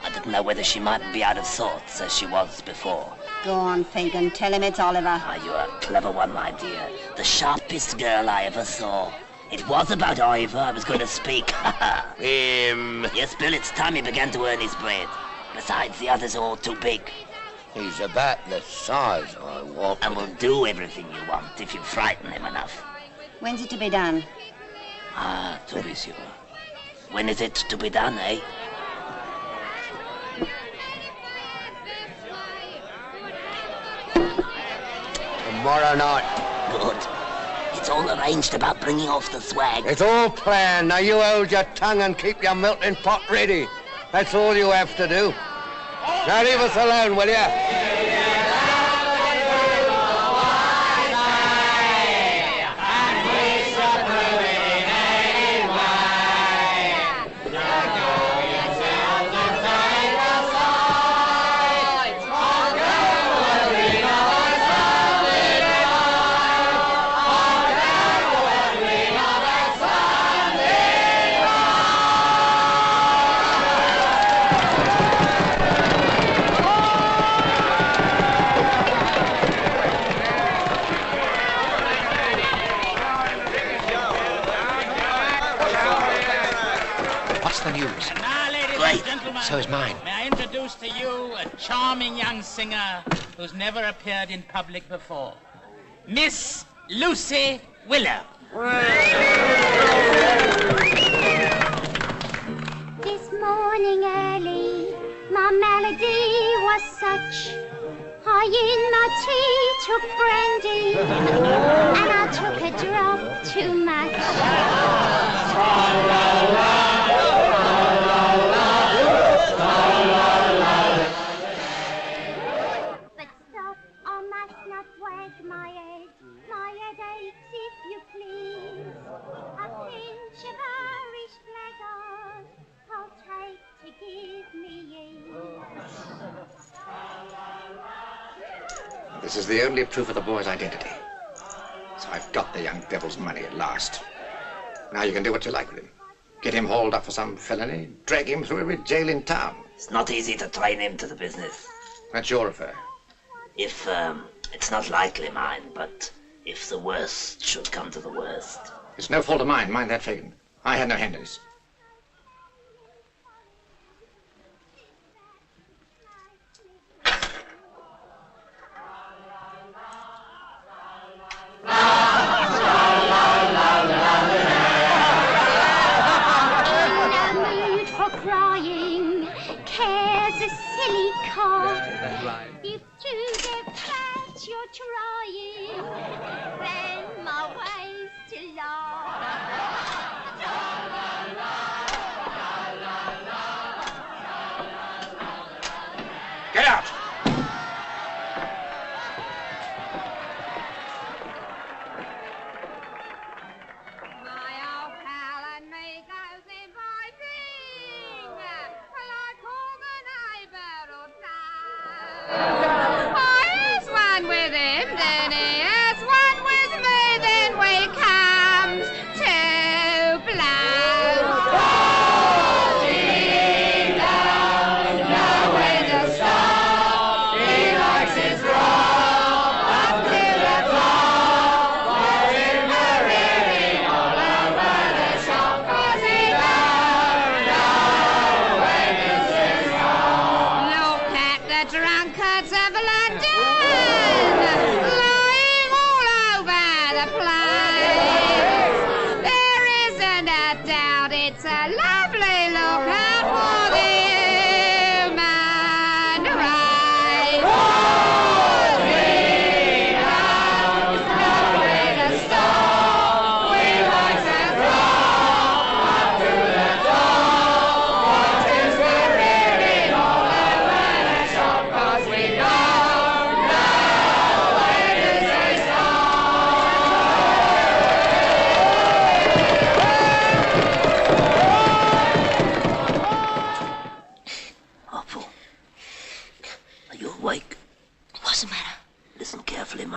I didn't know whether she mightn't be out of sorts as she was before. Go on, Fagin. Tell him it's Oliver. Ah, you're a clever one, my dear. The sharpest girl I ever saw. It was about Ivor I was going to speak. Him? Yes, Bill, it's time he began to earn his bread. Besides, the others are all too big. He's about the size I want. And will do everything you want if you frighten him enough. When's it to be done? Ah, to be sure. When is it to be done, eh? Tomorrow night. Good. It's all arranged about bringing off the swag. It's all planned. Now you hold your tongue and keep your melting pot ready. That's all you have to do. Now leave us alone, will you? So is mine. May I introduce to you a charming young singer who's never appeared in public before. Miss Lucy Willer. This morning early, my melody was such. I in my tea took brandy, and I took a drop too much. But stop, I must not wag my head. My head aches, if you please. A pinch of Irish blackguard I'll take to give me ease. This is the only proof of the boy's identity. So I've got the young devil's money at last. Now you can do what you like with him. Get him hauled up for some felony, drag him through every jail in town. It's not easy to train him to the business. That's your affair. If, it's not likely mine, but if the worst should come to the worst. It's no fault of mine, mind that, Fagin. I had no hand in this. If to get fat you're trying, then my way's to lie. Get out!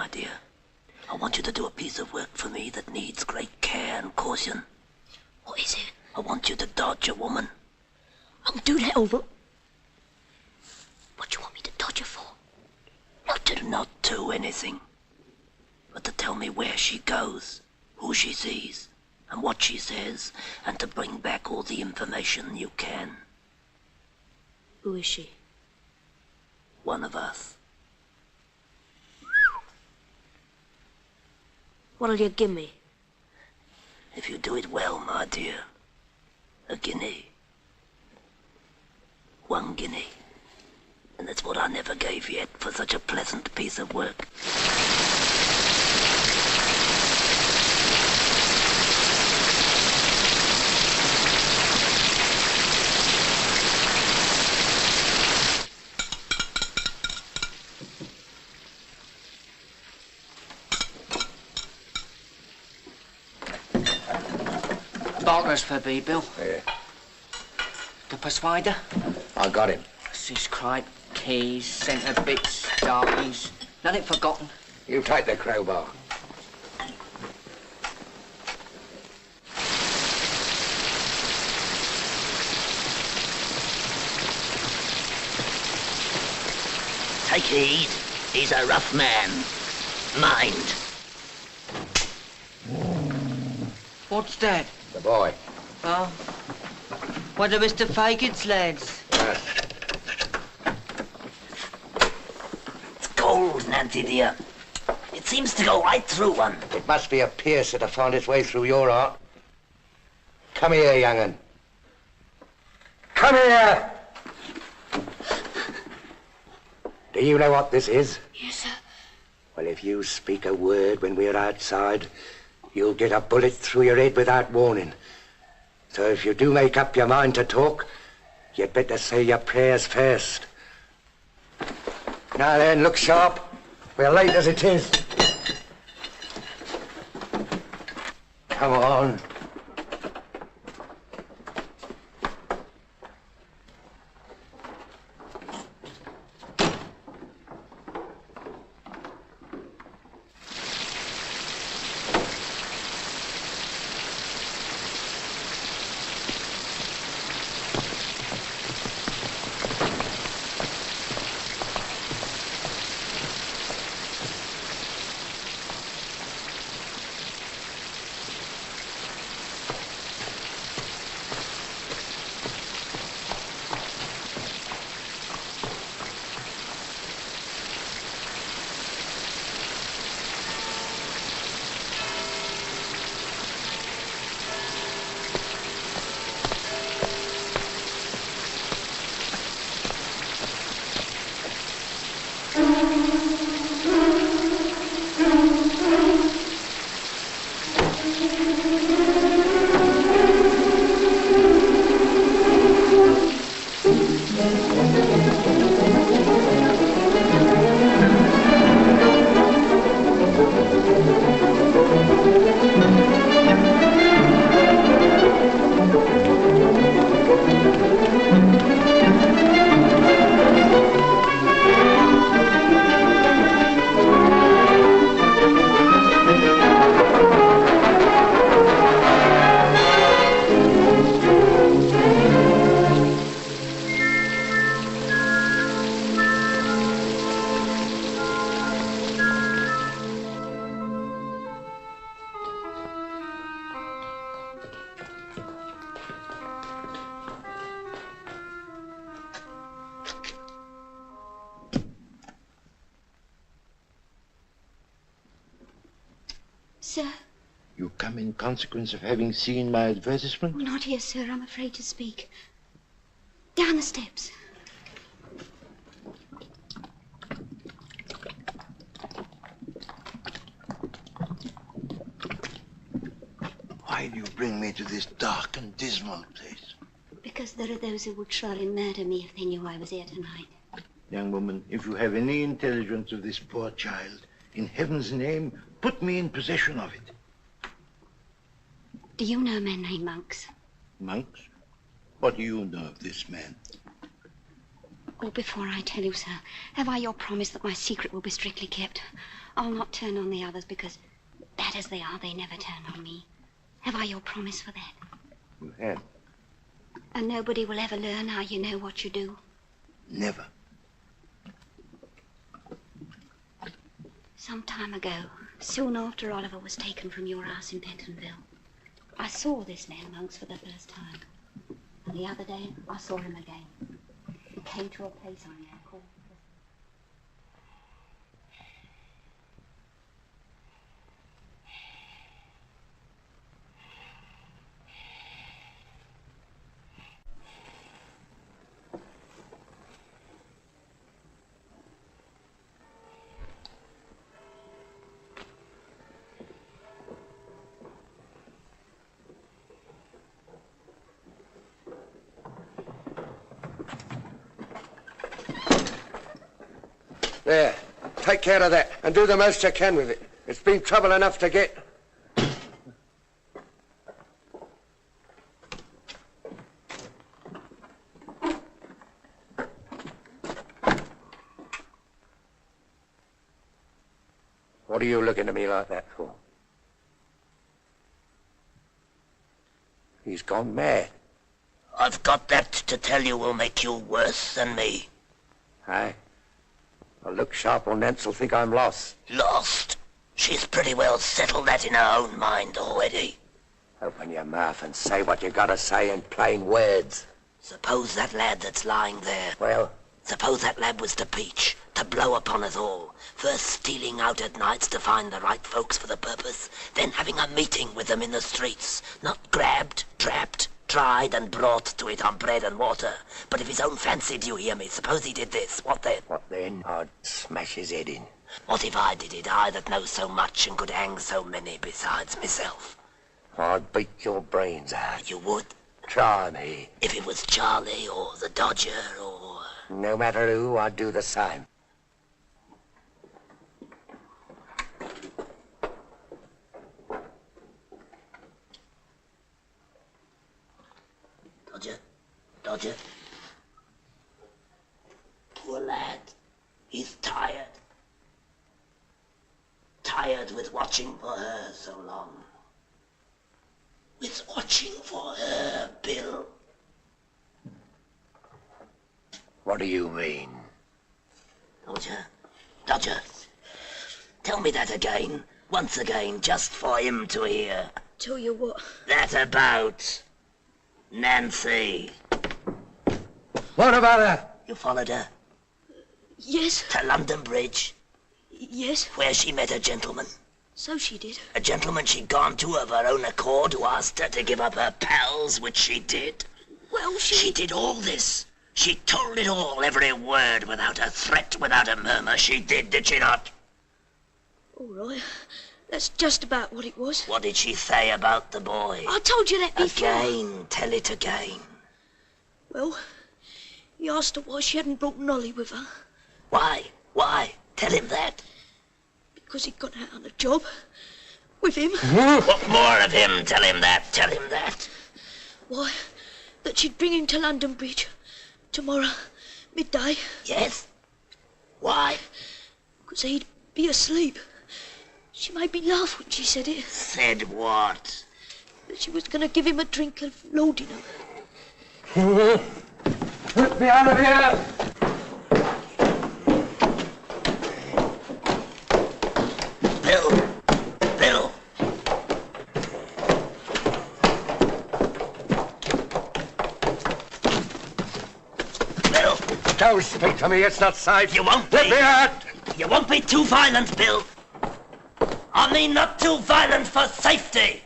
my dear. I want you to do a piece of work for me that needs great care and caution. What is it? I want you to dodge a woman. I'll do that over. What do you want me to dodge her for? Not do anything, but to tell me where she goes, who she sees, and what she says, and to bring back all the information you can. Who is she? One of us. What'll you give me? If you do it well, my dear, a guinea. 1 guinea. And that's what I never gave yet for such a pleasant piece of work. Barker's for B, Bill. Yeah. The persuader? I got him. His cripe, keys, centre bits, darkies. Nothing forgotten. You take the crowbar. Take heed. He's a rough man. Mind. What's that? The boy. Oh. What are Mr. Fagin's lads? Cold, Nancy dear. It seems to go right through one. It must be a piercer to find its way through your heart. Come here, young'un. Come here! Do you know what this is? Yes, sir. Well, if you speak a word when we're outside, you'll get a bullet through your head without warning. So if you do make up your mind to talk, you'd better say your prayers first. Now then, look sharp. We're late as it is. Come on. Sir? You come in consequence of having seen my advertisement? Oh, not here, sir. I'm afraid to speak. Down the steps. Why do you bring me to this dark and dismal place? Because there are those who would surely murder me if they knew I was here tonight. Young woman, if you have any intelligence of this poor child, in heaven's name, put me in possession of it. Do you know men named Monks? Monks? What do you know of this man? Oh, before I tell you, sir, have I your promise that my secret will be strictly kept? I'll not turn on the others because, bad as they are, they never turn on me. Have I your promise for that? You have. And nobody will ever learn how you know what you do? Never. Some time ago, soon after Oliver was taken from your house in Pentonville, I saw this man Monks for the first time. And the other day, I saw him again. He came to a place I know called... There, take care of that and do the most you can with it. It's been trouble enough to get. What are you looking at me like that for? He's gone mad. I've got that to tell you will make you worse than me. Aye? I'll look sharp on Nance'll think I'm lost. Lost? She's pretty well settled that in her own mind already. Open your mouth and say what you gotta say in plain words. Suppose that lad that's lying there. Well? Suppose that lad was to peach, to blow upon us all. First stealing out at nights to find the right folks for the purpose, then having a meeting with them in the streets. Not grabbed, trapped, tried and brought to it on bread and water. But if his own fancy, do you hear me? Suppose he did this, what then? What then? I'd smash his head in. What if I did it, I that know so much and could hang so many besides myself? I'd beat your brains out. You would? Try me. If it was Charlie or the Dodger or... No matter who, I'd do the same. Dodger. Poor lad. He's tired. Tired with watching for her so long. With watching for her, Bill. What do you mean? Dodger. Tell me that again. Once again, just for him to hear. Tell you what? That about... Nancy. What about her? You followed her? Yes. To London Bridge? Yes. Where she met a gentleman? So she did. A gentleman she'd gone to of her own accord who asked her to give up her pals, which she did. Well, She did all this. She told it all, every word, without a threat, without a murmur. She did she not? All right. That's just about what it was. What did she say about the boy? I told you that before. Again, tell it again. Well, he asked her why she hadn't brought Nolly with her. Why? Tell him that. Because he'd got out on a job with him. What more of him? Tell him that. Why, that she'd bring him to London Bridge tomorrow, midday. Yes? Why? Because he'd be asleep. She made me laugh when she said it. Said what? That she was going to give him a drink of laudanum. Let me out of here! Bill! Don't speak to me, it's not safe. You won't be. Let me out! You won't be too violent, Bill. I mean not too violent for safety.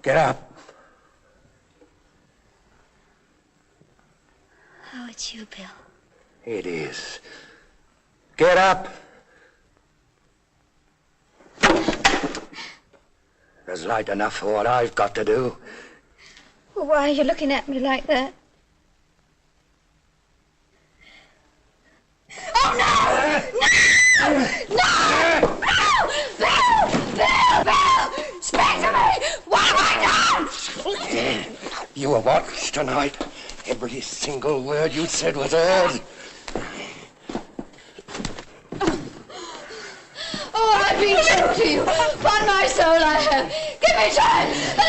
Get up. Oh, it's you, Bill. It is. Get up. There's light enough for what I've got to do. Well, why are you looking at me like that? Oh, no! No! Bill! Speak to me! What have I done? You were watched tonight. Every single word you said was heard. Oh, I've been true to you. Upon my soul, I have. Give me time. A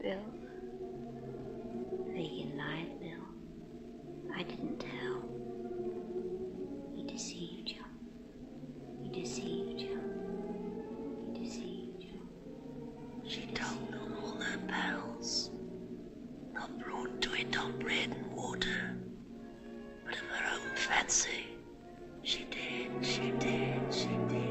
Bill. Vegan lied, Bill. I didn't tell. He deceived you. He deceived you. He deceived you. She told on all her pals. Not brought to it on bread and water, but of her own fancy. She did, she did, she did.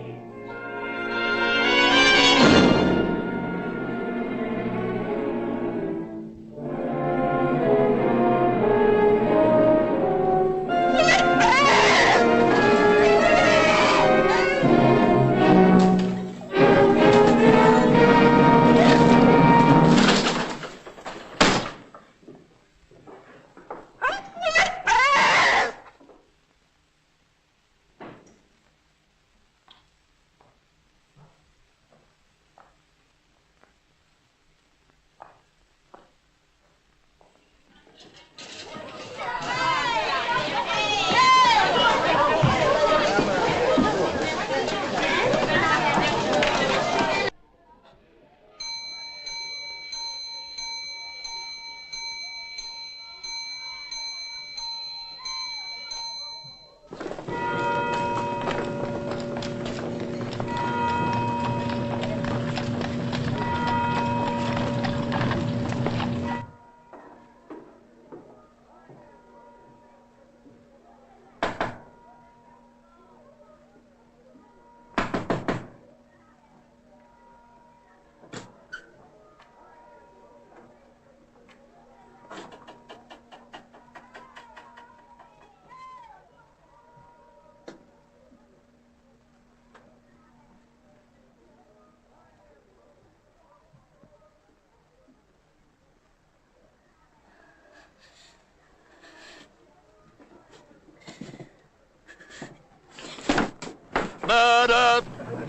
Murder!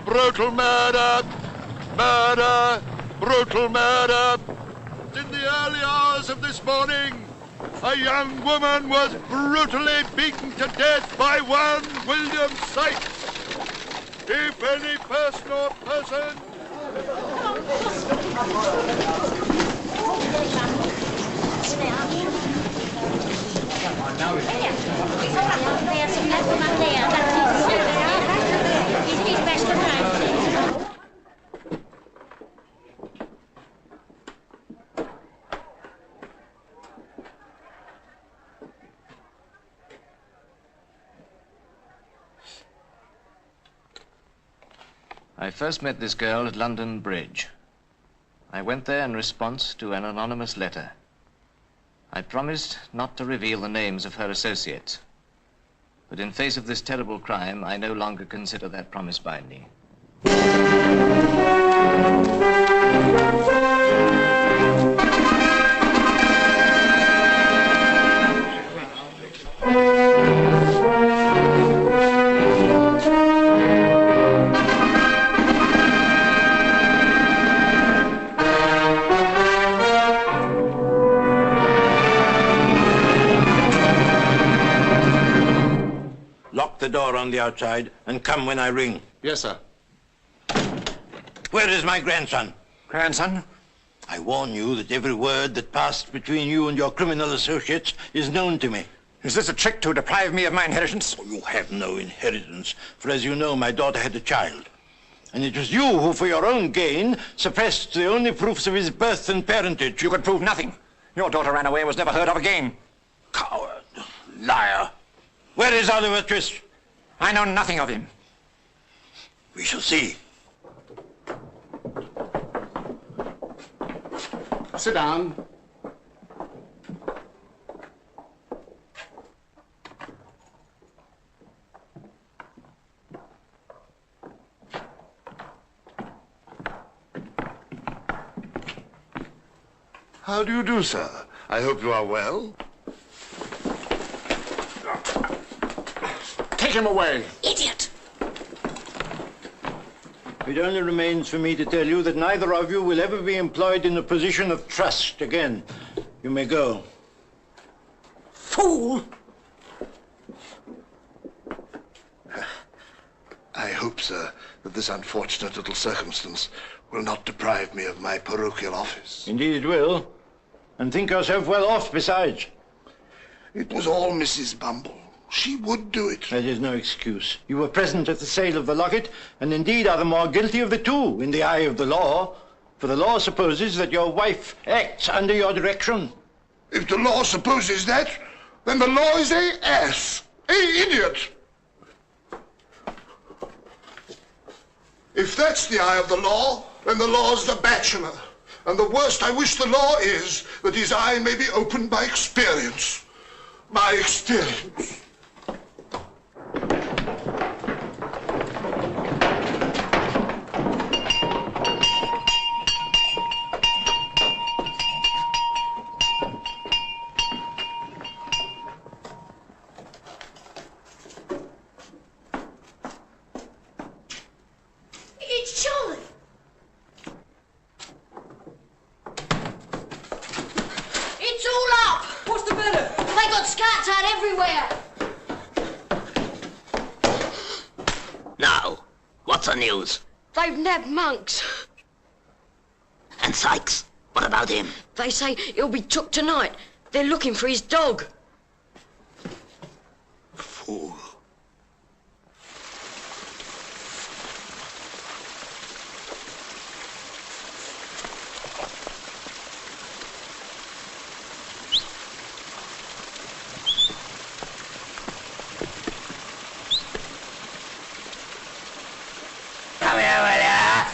Brutal murder! Murder! Brutal murder! In the early hours of this morning, a young woman was brutally beaten to death by one William Sykes. If any person or person... I first met this girl at London Bridge. I went there in response to an anonymous letter. I promised not to reveal the names of her associates. But in face of this terrible crime, I no longer consider that promise binding. Lock the door on the outside and come when I ring. Yes, sir. Where is my grandson? Grandson? I warn you that every word that passed between you and your criminal associates is known to me. Is this a trick to deprive me of my inheritance? Oh, you have no inheritance, for as you know, my daughter had a child. And it was you who, for your own gain, suppressed the only proofs of his birth and parentage. You could prove nothing. Your daughter ran away and was never heard of again. Coward. Liar. Where is Oliver Twist? I know nothing of him. We shall see. Sit down. How do you do, sir? I hope you are well. Take him away. Idiot! It only remains for me to tell you that neither of you will ever be employed in a position of trust again. You may go. Fool! I hope, sir, that this unfortunate little circumstance will not deprive me of my parochial office. Indeed it will. And think yourself well off besides. It was all Mrs. Bumble. She would do it. That is no excuse. You were present at the sale of the locket, and indeed are the more guilty of the two in the eye of the law. For the law supposes that your wife acts under your direction. If the law supposes that, then the law is a ass, a idiot. If that's the eye of the law, then the law's the bachelor. And the worst I wish the law is that his eye may be opened by experience. By experience. It's Charlie! It's all up! What's the matter? They got scats out everywhere! Now, what's the news? They've nabbed Monks. And Sykes, what about him? They say he'll be took tonight. They're looking for his dog. Fool. Come here, will ya?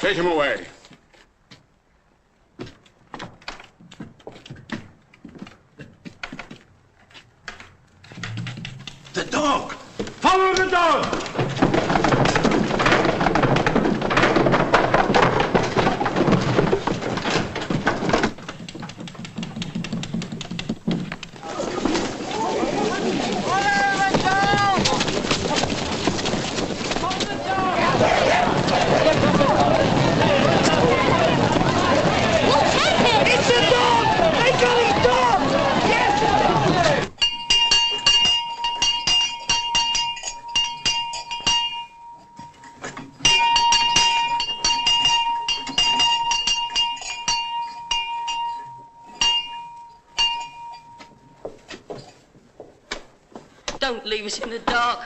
Take him away. The dog! Follow the dog! Don't leave us in the dark.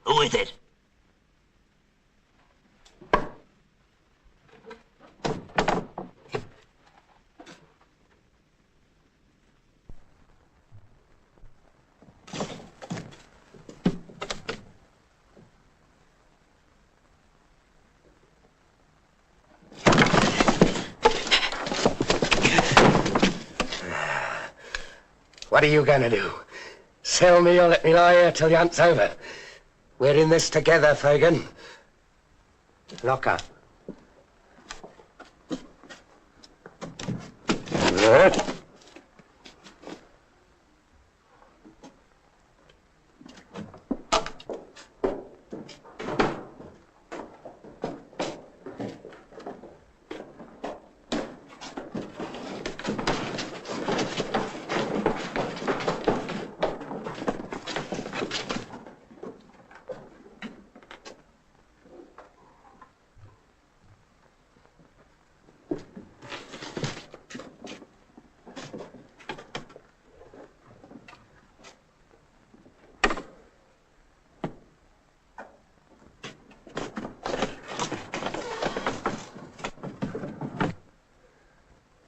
Who is it? What are you going to do? Sell me or let me lie here till the hunt's over? We're in this together, Fagin. Lock up. Good.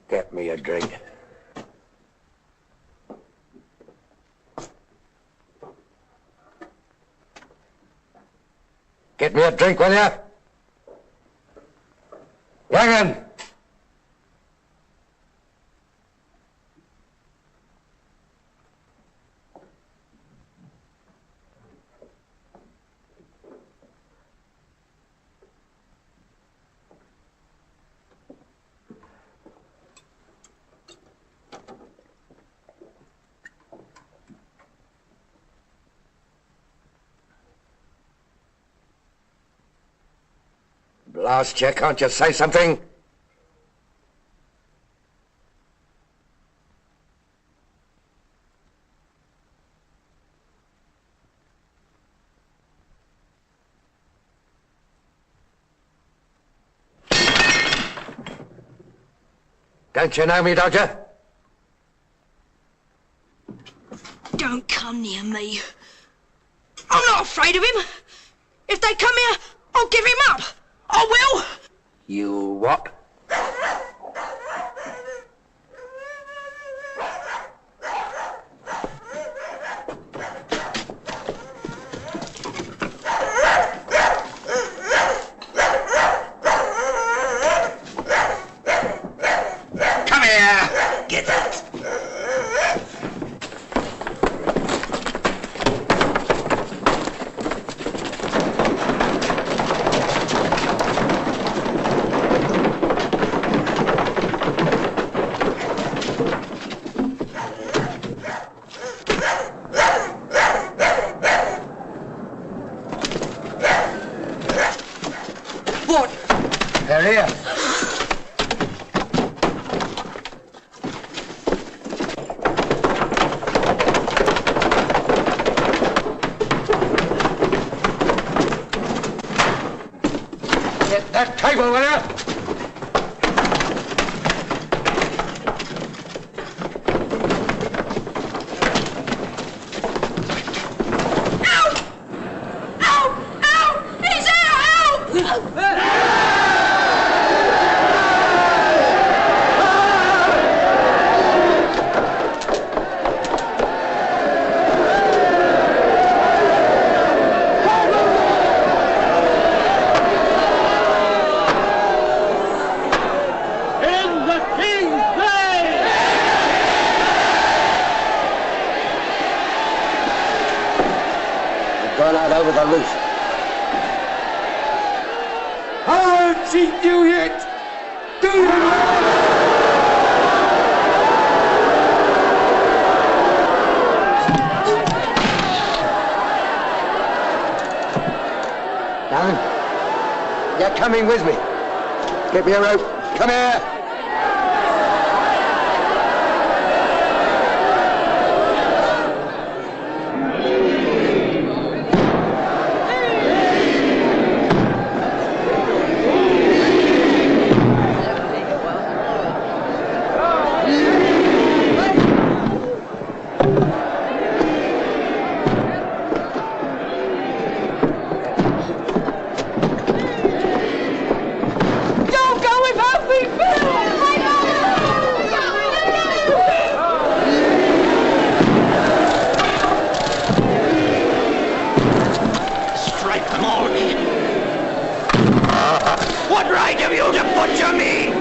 Get me a drink. Get me a drink, will you? Young'un! Blast you, can't you say something? Don't you know me, Dodger? Don't come near me. I'm not afraid of him. If they come here, I'll give him up. I will. You what? Come here. Get out. They're here. Get that table, will you? Ow! gone out over the roof. I won't cheat you yet. Do you know? Darren, you're coming with me. Get me a rope. Come here. What right have you to butcher me?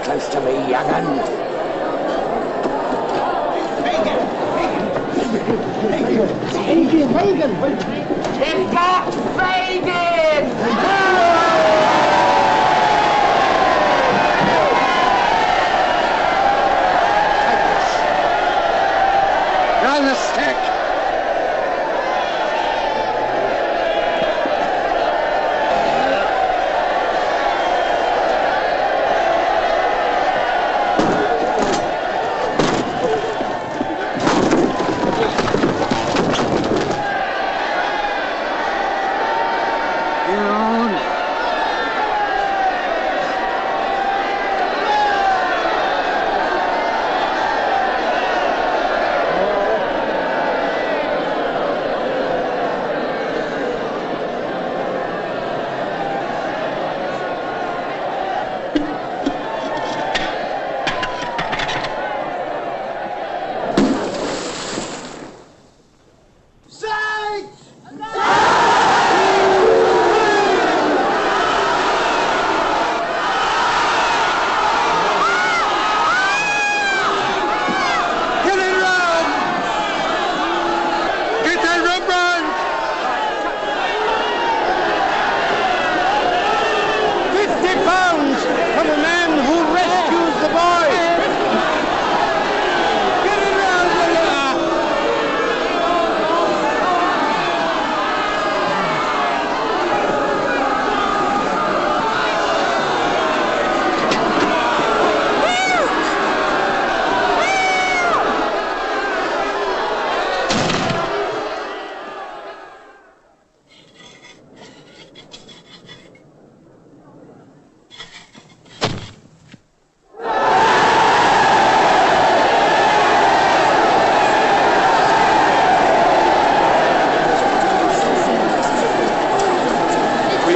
Close to me, young'un. Fagin! It's got Fagin! Round the stick!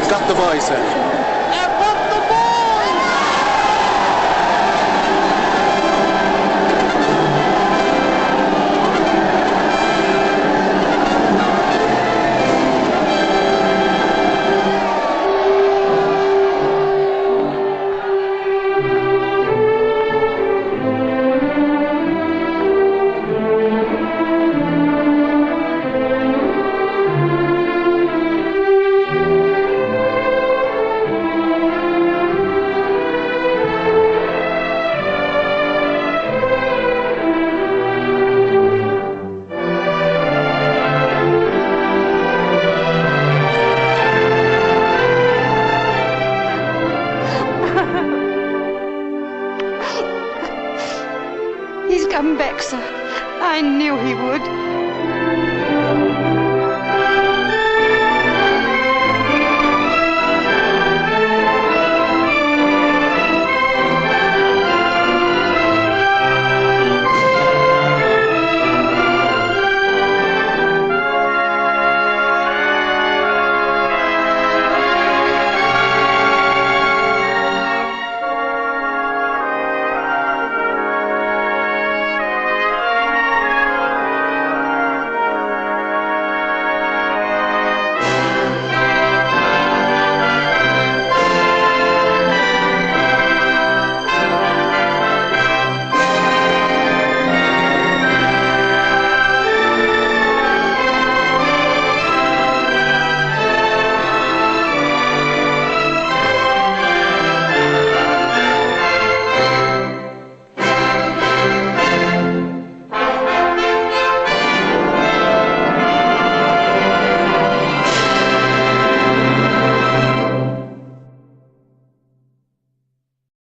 Got the boy, sir.